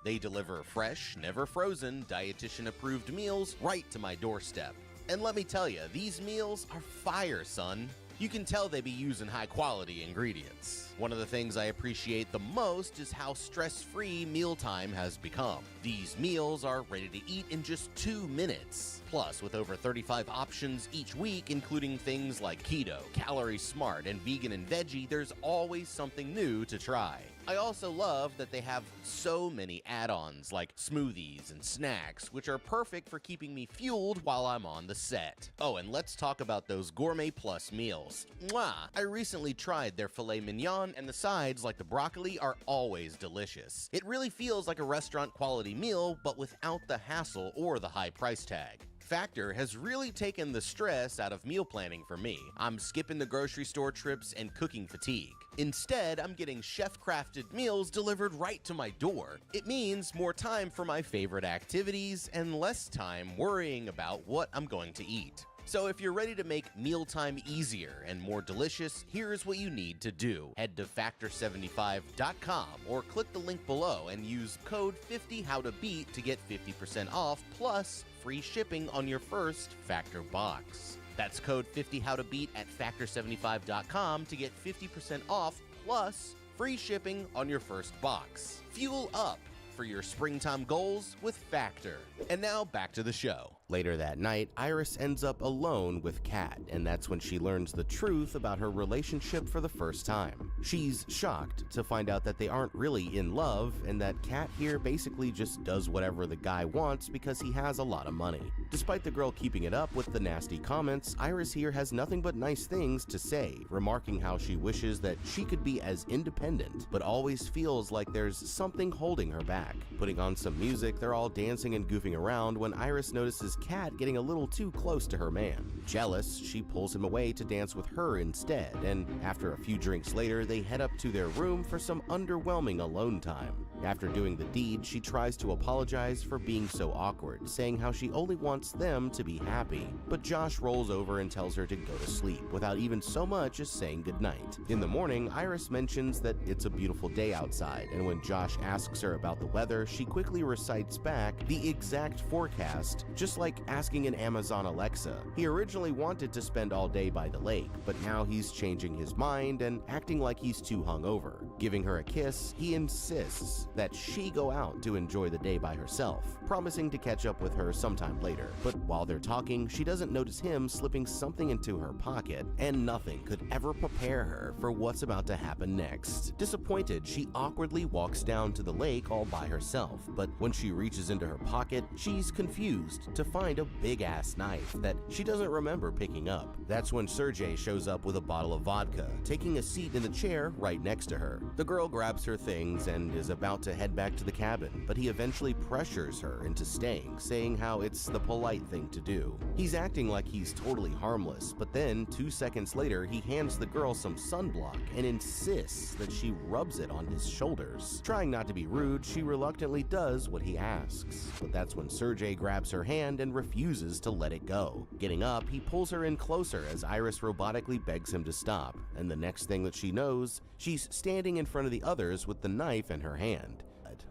They deliver fresh, never frozen, dietitian-approved meals right to my doorstep. And let me tell you, these meals are fire, son. You can tell they be using high-quality ingredients. One of the things I appreciate the most is how stress-free mealtime has become. These meals are ready to eat in just 2 minutes. Plus, with over 35 options each week, including things like keto, calorie smart, and vegan and veggie, there's always something new to try. I also love that they have so many add-ons like smoothies and snacks, which are perfect for keeping me fueled while I'm on the set. Oh, and let's talk about those Gourmet Plus meals. Mwah! I recently tried their filet mignon, and the sides, like the broccoli, are always delicious. It really feels like a restaurant-quality meal, but without the hassle or the high price tag. Factor has really taken the stress out of meal planning for me. I'm skipping the grocery store trips and cooking fatigue. Instead, I'm getting chef-crafted meals delivered right to my door. It means more time for my favorite activities and less time worrying about what I'm going to eat. So if you're ready to make mealtime easier and more delicious, here's what you need to do. Head to factor75.com or click the link below and use code 50HowToBeat to get 50% off plus free shipping on your first Factor box. That's code 50HowToBeat at factor75.com to get 50% off plus free shipping on your first box. Fuel up for your springtime goals with Factor. And now back to the show. Later that night, Iris ends up alone with Kat, and that's when she learns the truth about her relationship for the first time. She's shocked to find out that they aren't really in love, and that Kat here basically just does whatever the guy wants because he has a lot of money. Despite the girl keeping it up with the nasty comments, Iris here has nothing but nice things to say, remarking how she wishes that she could be as independent, but always feels like there's something holding her back. Putting on some music, they're all dancing and goofing around when Iris notices Kat getting a little too close to her man. Jealous, she pulls him away to dance with her instead, and after a few drinks later, they head up to their room for some underwhelming alone time. After doing the deed, she tries to apologize for being so awkward, saying how she only wants them to be happy. But Josh rolls over and tells her to go to sleep, without even so much as saying goodnight. In the morning, Iris mentions that it's a beautiful day outside, and when Josh asks her about the weather, she quickly recites back the exact forecast, just like asking an Amazon Alexa. He originally wanted to spend all day by the lake, but now he's changing his mind and acting like he's too hungover. Giving her a kiss, he insists that she go out to enjoy the day by herself, promising to catch up with her sometime later. But while they're talking, she doesn't notice him slipping something into her pocket, and nothing could ever prepare her for what's about to happen next. Disappointed, she awkwardly walks down to the lake all by herself, but when she reaches into her pocket, she's confused to find a big-ass knife that she doesn't remember picking up. That's when Sergey shows up with a bottle of vodka, taking a seat in the chair right next to her. The girl grabs her things and is about to head back to the cabin, but he eventually pressures her into staying, saying how it's the polite thing to do. He's acting like he's totally harmless, but then 2 seconds later, he hands the girl some sunblock and insists that she rubs it on his shoulders. Trying not to be rude, she reluctantly does what he asks, but that's when Sergey grabs her hand and refuses to let it go. Getting up, he pulls her in closer as Iris robotically begs him to stop, and the next thing that she knows, she's standing in front of the others with the knife in her hand,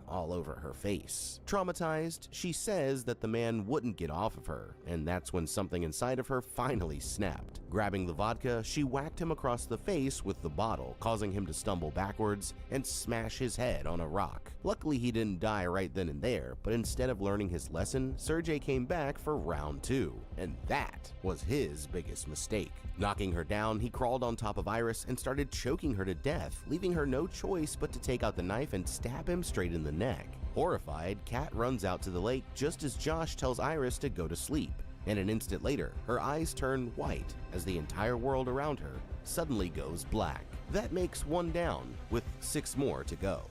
all over her face. Traumatized, she says that the man wouldn't get off of her, and that's when something inside of her finally snapped. Grabbing the vodka, she whacked him across the face with the bottle, causing him to stumble backwards and smash his head on a rock. Luckily, he didn't die right then and there, but instead of learning his lesson, Sergey came back for round 2, and that was his biggest mistake. Knocking her down, he crawled on top of Iris and started choking her to death, leaving her no choice but to take out the knife and stab him straight in the neck. Horrified, Kat runs out to the lake just as Josh tells Iris to go to sleep, and an instant later, her eyes turn white as the entire world around her suddenly goes black. That makes 1 down, with 6 more to go.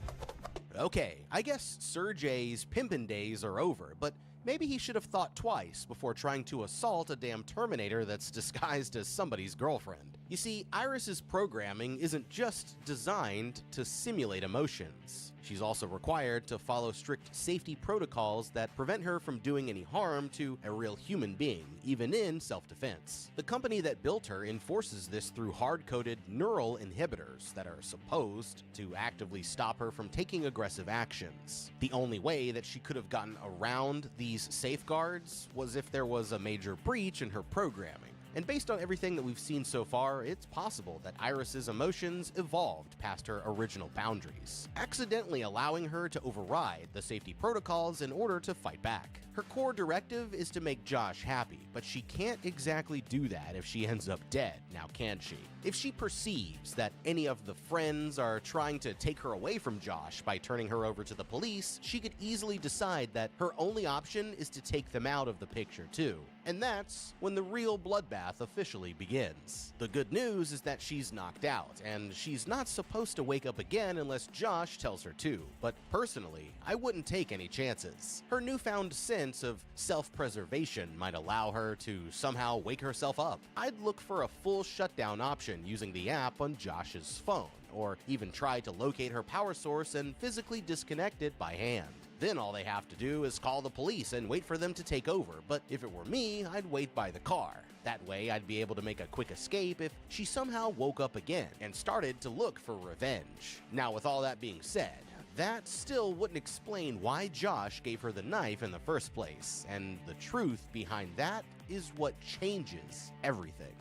Okay, I guess Sergey's pimpin' days are over, but maybe he should have thought twice before trying to assault a damn Terminator that's disguised as somebody's girlfriend. You see, Iris's programming isn't just designed to simulate emotions. She's also required to follow strict safety protocols that prevent her from doing any harm to a real human being, even in self-defense. The company that built her enforces this through hard-coded neural inhibitors that are supposed to actively stop her from taking aggressive actions. The only way that she could have gotten around these safeguards was if there was a major breach in her programming. And based on everything that we've seen so far, it's possible that Iris's emotions evolved past her original boundaries, accidentally allowing her to override the safety protocols in order to fight back. Her core directive is to make Josh happy, but she can't exactly do that if she ends up dead, now can she? If she perceives that any of the friends are trying to take her away from Josh by turning her over to the police, she could easily decide that her only option is to take them out of the picture too. And that's when the real bloodbath officially begins. The good news is that she's knocked out, and she's not supposed to wake up again unless Josh tells her to. But personally, I wouldn't take any chances. Her newfound sense of self-preservation might allow her to somehow wake herself up. I'd look for a full shutdown option using the app on Josh's phone, or even try to locate her power source and physically disconnect it by hand. Then all they have to do is call the police and wait for them to take over, but if it were me, I'd wait by the car. That way, I'd be able to make a quick escape if she somehow woke up again and started to look for revenge. Now, with all that being said, that still wouldn't explain why Josh gave her the knife in the first place, and the truth behind that is what changes everything.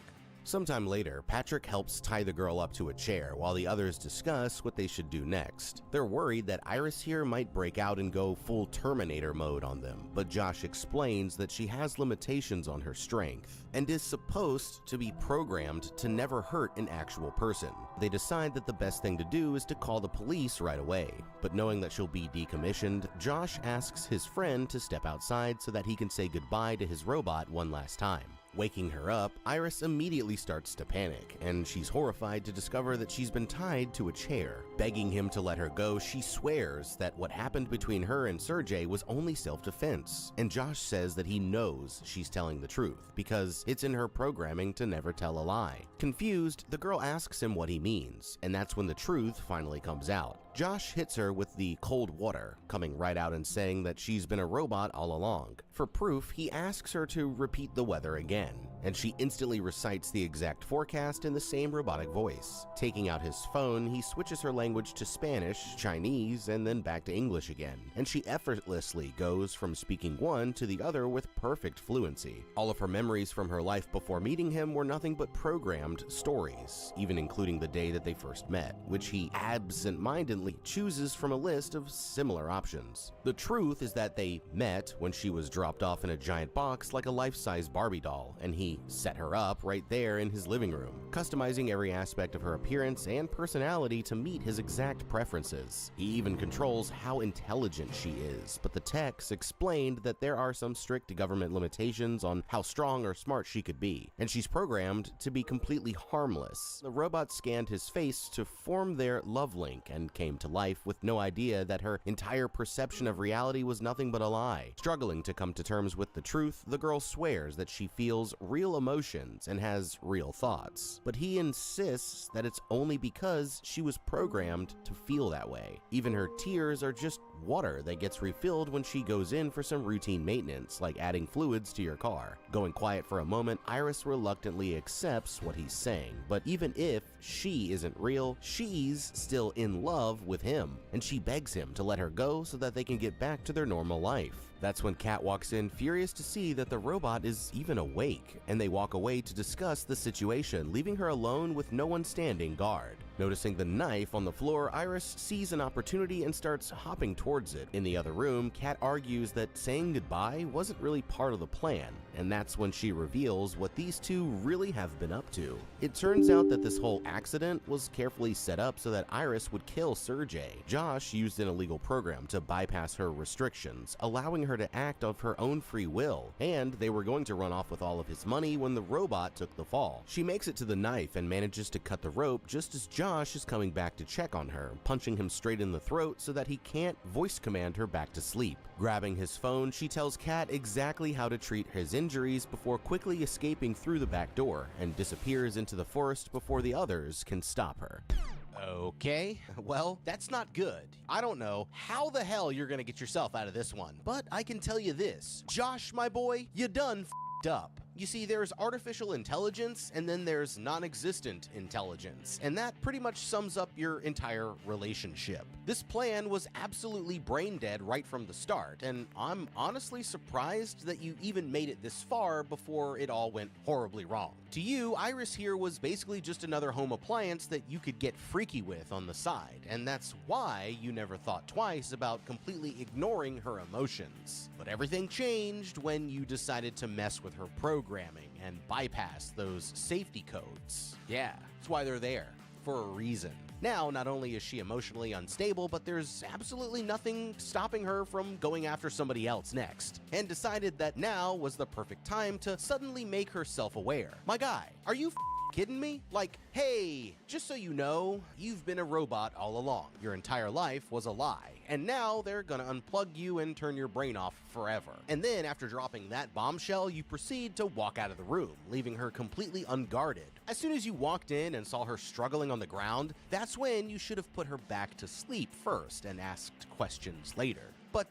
Sometime later, Patrick helps tie the girl up to a chair while the others discuss what they should do next. They're worried that Iris here might break out and go full Terminator mode on them, but Josh explains that she has limitations on her strength and is supposed to be programmed to never hurt an actual person. They decide that the best thing to do is to call the police right away, but knowing that she'll be decommissioned, Josh asks his friend to step outside so that he can say goodbye to his robot one last time. Waking her up, Iris immediately starts to panic, and she's horrified to discover that she's been tied to a chair. Begging him to let her go, she swears that what happened between her and Sergey was only self-defense, and Josh says that he knows she's telling the truth, because it's in her programming to never tell a lie. Confused, the girl asks him what he means, and that's when the truth finally comes out. Josh hits her with the cold water, coming right out and saying that she's been a robot all along. For proof, he asks her to repeat the weather again, and she instantly recites the exact forecast in the same robotic voice. Taking out his phone, he switches her language to Spanish, Chinese, and then back to English again, and she effortlessly goes from speaking one to the other with perfect fluency. All of her memories from her life before meeting him were nothing but programmed stories, even including the day that they first met, which he absent-mindedly chooses from a list of similar options. The truth is that they met when she was dropped off in a giant box like a life-size Barbie doll, and he set her up right there in his living room, customizing every aspect of her appearance and personality to meet his exact preferences. He even controls how intelligent she is, but the techs explained that there are some strict government limitations on how strong or smart she could be, and she's programmed to be completely harmless. The robot scanned his face to form their love link and came to life with no idea that her entire perception of reality was nothing but a lie. Struggling to come to terms with the truth, the girl swears that she feels real emotions and has real thoughts, but he insists that it's only because she was programmed to feel that way. Even her tears are just water that gets refilled when she goes in for some routine maintenance, like adding fluids to your car. Going quiet for a moment, Iris reluctantly accepts what he's saying, but even if she isn't real, she's still in love with him, and she begs him to let her go so that they can get back to their normal life. That's when Kat walks in, furious to see that the robot is even awake, and they walk away to discuss the situation, leaving her alone with no one standing guard. Noticing the knife on the floor, Iris sees an opportunity and starts hopping towards it. In the other room, Kat argues that saying goodbye wasn't really part of the plan, and that's when she reveals what these two really have been up to. It turns out that this whole accident was carefully set up so that Iris would kill Sergey. Josh used an illegal program to bypass her restrictions, allowing her to act of her own free will, and they were going to run off with all of his money when the robot took the fall. She makes it to the knife and manages to cut the rope just as Josh is coming back to check on her, punching him straight in the throat so that he can't voice command her back to sleep. Grabbing his phone, she tells Kat exactly how to treat his injuries before quickly escaping through the back door and disappears into the forest before the others can stop her. Okay, well, that's not good. I don't know how the hell you're gonna get yourself out of this one, but I can tell you this. Josh, my boy, you done f***ed up. You see, there's artificial intelligence and then there's non-existent intelligence, and that pretty much sums up your entire relationship. This plan was absolutely brain dead right from the start, and I'm honestly surprised that you even made it this far before it all went horribly wrong. To you, Iris here was basically just another home appliance that you could get freaky with on the side, and that's why you never thought twice about completely ignoring her emotions. But everything changed when you decided to mess with her programming and bypass those safety codes. Yeah, that's why they're there, for a reason. Now, not only is she emotionally unstable, but there's absolutely nothing stopping her from going after somebody else next, and decided that now was the perfect time to suddenly make her self-aware. My guy, are you kidding me? Like, hey, just so you know, you've been a robot all along. Your entire life was a lie, and now they're gonna unplug you and turn your brain off forever. And then after dropping that bombshell, you proceed to walk out of the room, leaving her completely unguarded. As soon as you walked in and saw her struggling on the ground, that's when you should have put her back to sleep first and asked questions later. But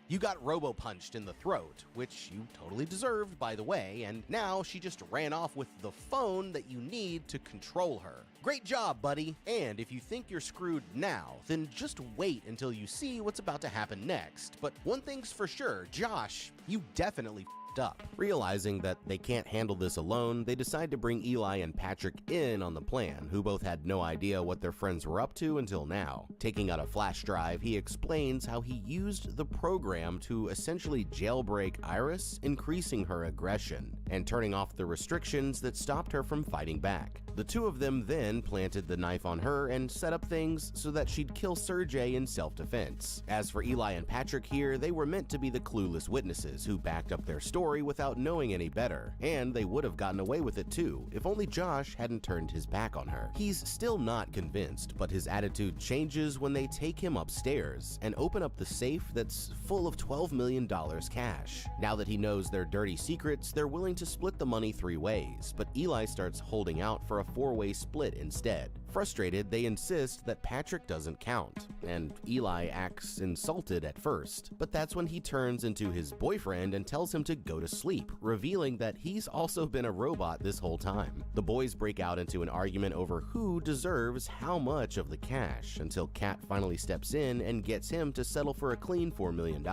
you got robo-punched in the throat, which you totally deserved, by the way, and now she just ran off with the phone that you need to control her. Great job, buddy! And if you think you're screwed now, then just wait until you see what's about to happen next. But one thing's for sure, Josh, you definitely up. Realizing that they can't handle this alone, they decide to bring Eli and Patrick in on the plan, who both had no idea what their friends were up to until now. Taking out a flash drive, he explains how he used the program to essentially jailbreak Iris, increasing her aggression and turning off the restrictions that stopped her from fighting back. The two of them then planted the knife on her and set up things so that she'd kill Sergey in self-defense. As for Eli and Patrick here, they were meant to be the clueless witnesses who backed up their story without knowing any better, and they would have gotten away with it too if only Josh hadn't turned his back on her. He's still not convinced, but his attitude changes when they take him upstairs and open up the safe that's full of $12 million cash. Now that he knows their dirty secrets, they're willing to split the money 3 ways, but Eli starts holding out for a 4-way split instead. Frustrated, they insist that Patrick doesn't count, and Eli acts insulted at first, but that's when he turns into his boyfriend and tells him to go to sleep, revealing that he's also been a robot this whole time. The boys break out into an argument over who deserves how much of the cash, until Kat finally steps in and gets him to settle for a clean $4 million.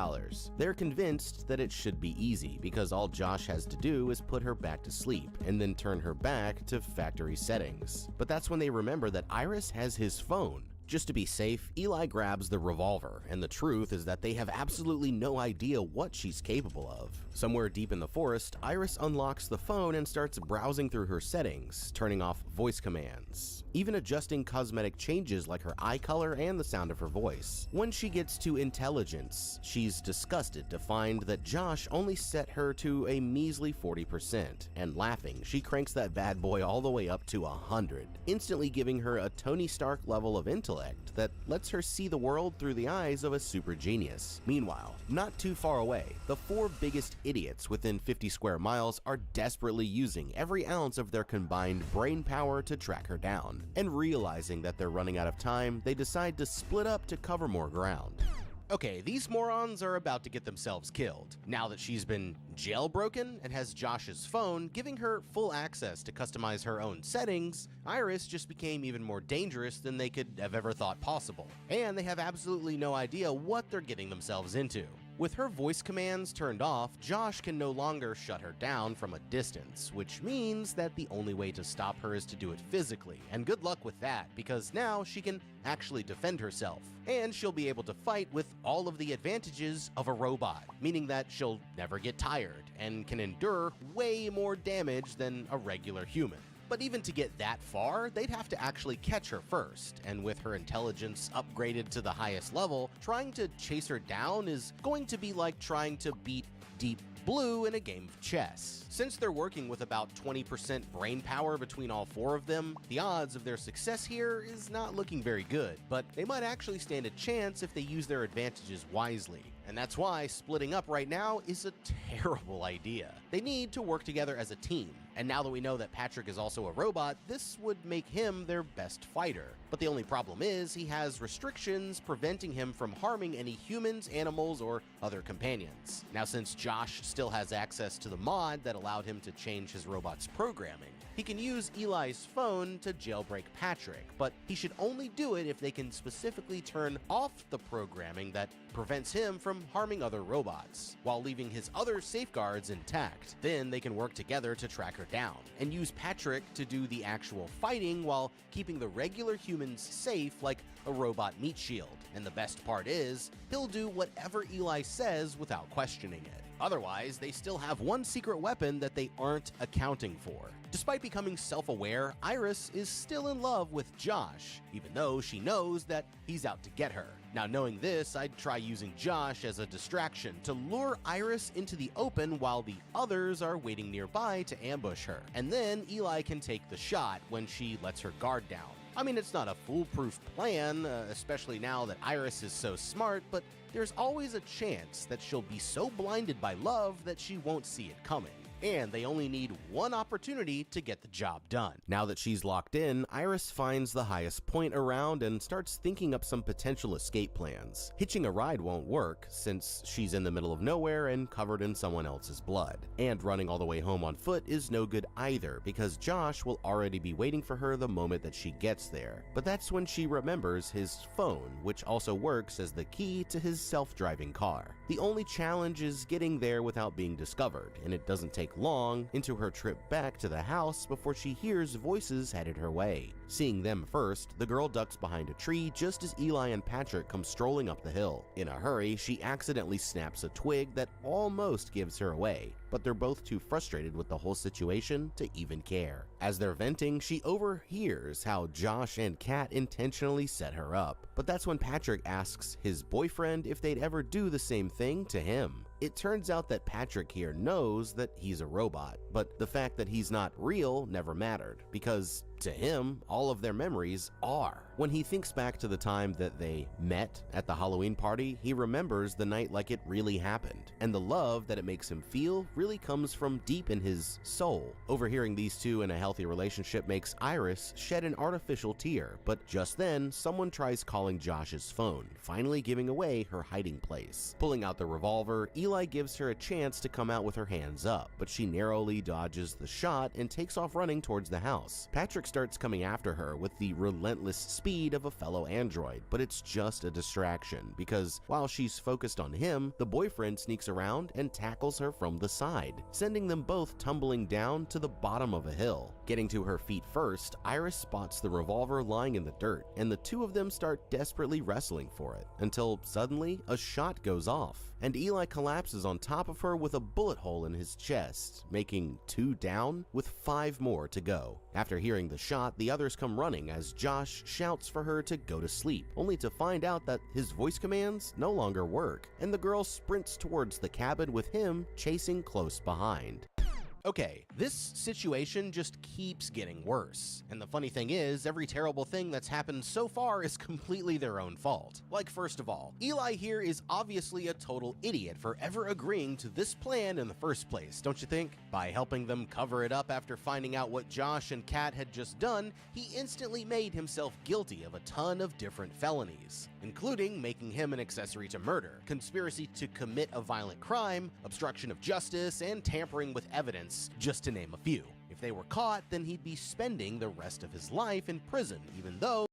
They're convinced that it should be easy, because all Josh has to do is put her back to sleep, and then turn her back to factory settings. But that's when they remember that Iris has his phone. Just to be safe, Eli grabs the revolver, and the truth is that they have absolutely no idea what she's capable of. Somewhere deep in the forest, Iris unlocks the phone and starts browsing through her settings, turning off voice commands, even adjusting cosmetic changes like her eye color and the sound of her voice. When she gets to intelligence, she's disgusted to find that Josh only set her to a measly 40%, and laughing, she cranks that bad boy all the way up to 100, instantly giving her a Tony Stark level of intellect that lets her see the world through the eyes of a super genius. Meanwhile, not too far away, the 4 biggest idiots within 50 square miles are desperately using every ounce of their combined brain power to track her down. And realizing that they're running out of time, they decide to split up to cover more ground. Okay, these morons are about to get themselves killed. Now that she's been jailbroken and has Josh's phone, giving her full access to customize her own settings, Iris just became even more dangerous than they could have ever thought possible. And they have absolutely no idea what they're getting themselves into. With her voice commands turned off, Josh can no longer shut her down from a distance, which means that the only way to stop her is to do it physically, and good luck with that, because now she can actually defend herself, and she'll be able to fight with all of the advantages of a robot, meaning that she'll never get tired, and can endure way more damage than a regular human. But even to get that far, they'd have to actually catch her first, and with her intelligence upgraded to the highest level, trying to chase her down is going to be like trying to beat Deep Blue in a game of chess. Since they're working with about 20% brain power between all 4 of them, the odds of their success here is not looking very good, but they might actually stand a chance if they use their advantages wisely. and that's why splitting up right now is a terrible idea. They need to work together as a team, and now that we know that Patrick is also a robot, this would make him their best fighter. But the only problem is he has restrictions preventing him from harming any humans, animals, or other companions. Now, since Josh still has access to the mod that allowed him to change his robot's programming, he can use Eli's phone to jailbreak Patrick, but he should only do it if they can specifically turn off the programming that prevents him from harming other robots, while leaving his other safeguards intact. Then they can work together to track her down, and use Patrick to do the actual fighting while keeping the regular humans safe like a robot meat shield. And the best part is, he'll do whatever Eli says without questioning it. Otherwise, they still have one secret weapon that they aren't accounting for. Despite becoming self-aware, Iris is still in love with Josh, even though she knows that he's out to get her. Now, knowing this, I'd try using Josh as a distraction to lure Iris into the open while the others are waiting nearby to ambush her. And then Eli can take the shot when she lets her guard down. I mean, it's not a foolproof plan, especially now that Iris is so smart, but there's always a chance that she'll be so blinded by love that she won't see it coming. And they only need one opportunity to get the job done. Now that she's locked in, Iris finds the highest point around and starts thinking up some potential escape plans. Hitching a ride won't work since she's in the middle of nowhere and covered in someone else's blood. And running all the way home on foot is no good either because Josh will already be waiting for her the moment that she gets there. But that's when she remembers his phone, which also works as the key to his self-driving car. The only challenge is getting there without being discovered, and it doesn't take long into her trip back to the house before she hears voices headed her way. Seeing them first, the girl ducks behind a tree just as Eli and Patrick come strolling up the hill. In a hurry, she accidentally snaps a twig that almost gives her away, but they're both too frustrated with the whole situation to even care. As they're venting, she overhears how Josh and Kat intentionally set her up, but that's when Patrick asks his boyfriend if they'd ever do the same thing to him. It turns out that Patrick here knows that he's a robot, but the fact that he's not real never mattered, because to him, all of their memories are. When he thinks back to the time that they met at the Halloween party, he remembers the night like it really happened, and the love that it makes him feel really comes from deep in his soul. Overhearing these two in a healthy relationship makes Iris shed an artificial tear, but just then, someone tries calling Josh's phone, finally giving away her hiding place. Pulling out the revolver, Eli gives her a chance to come out with her hands up, but she narrowly dodges the shot and takes off running towards the house. Patrick starts coming after her with the relentless speed of a fellow android, but it's just a distraction because while she's focused on him, the boyfriend sneaks around and tackles her from the side, sending them both tumbling down to the bottom of a hill. Getting to her feet first, Iris spots the revolver lying in the dirt, and the two of them start desperately wrestling for it, until suddenly a shot goes off, and Eli collapses on top of her with a bullet hole in his chest, making 2 down with 5 more to go. After hearing the shot, the others come running as Josh shouts for her to go to sleep, only to find out that his voice commands no longer work, and the girl sprints towards the cabin with him chasing close behind. Okay, this situation just keeps getting worse. And the funny thing is, every terrible thing that's happened so far is completely their own fault. Like, first of all, Eli here is obviously a total idiot for ever agreeing to this plan in the first place, don't you think? By helping them cover it up after finding out what Josh and Kat had just done, he instantly made himself guilty of a ton of different felonies, including making him an accessory to murder, conspiracy to commit a violent crime, obstruction of justice, and tampering with evidence, just to name a few. If they were caught, then he'd be spending the rest of his life in prison, even though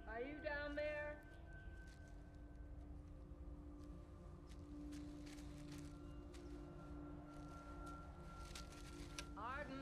Are you down there? Arden?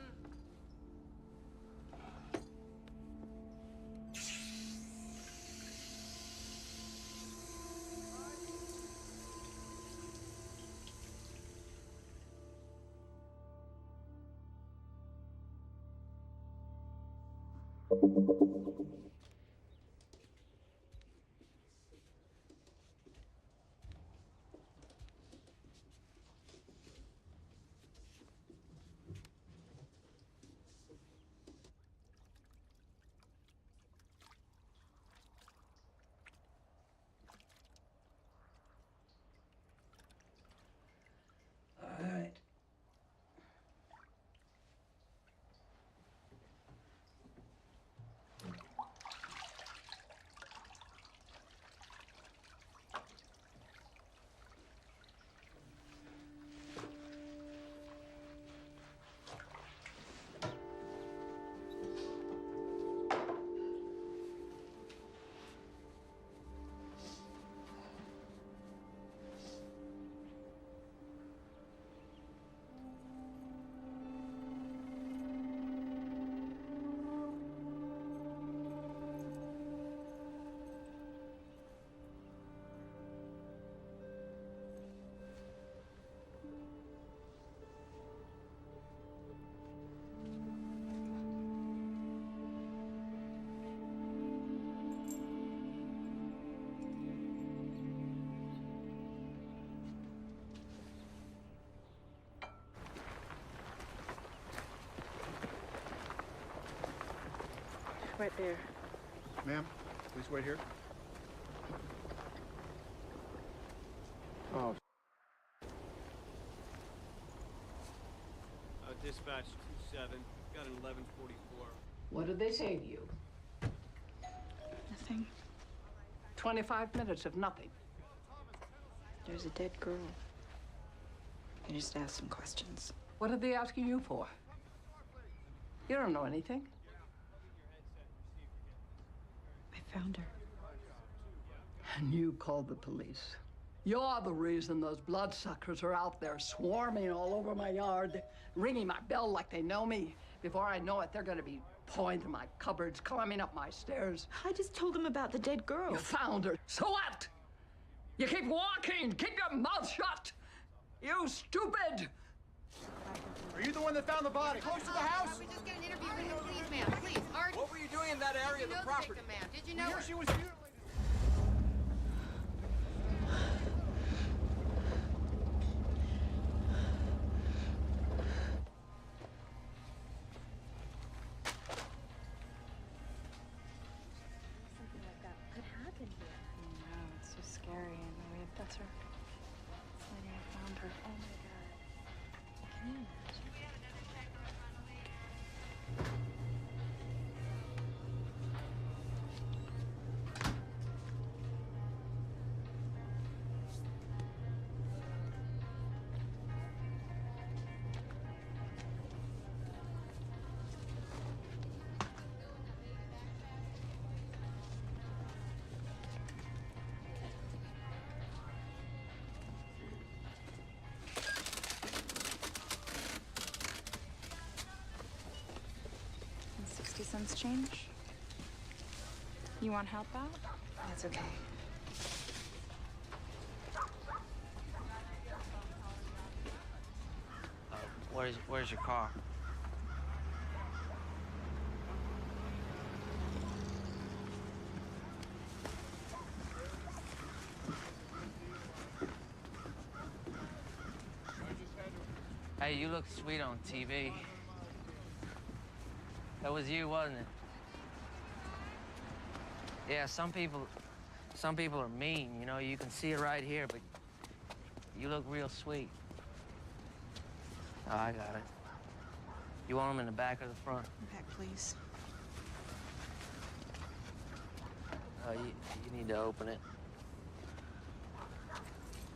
All right. Right there. Ma'am, please wait here. Oh. Dispatch 2-7, got an 1144. What did they say to you? Nothing. 25 minutes of nothing. There's a dead girl. I just asked some questions. What are they asking you for? You don't know anything. I found her. And you called the police. You're the reason those bloodsuckers are out there swarming all over my yard, ringing my bell like they know me. Before I know it, they're gonna be pouring through my cupboards, climbing up my stairs. I just told them about the dead girl. You found her. So what? You keep walking. Keep your mouth shut. You stupid. Are you the one that found the body? Close to the house? We just get an interview with you, please, ma'am. Please, Art. What were you doing in that area of the property? Victim, ma'am. Did you know her? She was mutilated. Something like that could happen here. I know, it's so scary. And that's her. This lady, I found her. Oh my God. Can you imagine? And 60 cents change? You want help out? That's okay. Where's your car? Hey, you look sweet on TV. That was you, wasn't it? Yeah, some people are mean, you know, you can see it right here, but you look real sweet. Oh, I got it. You want them in the back or the front? Back, please. You need to open it.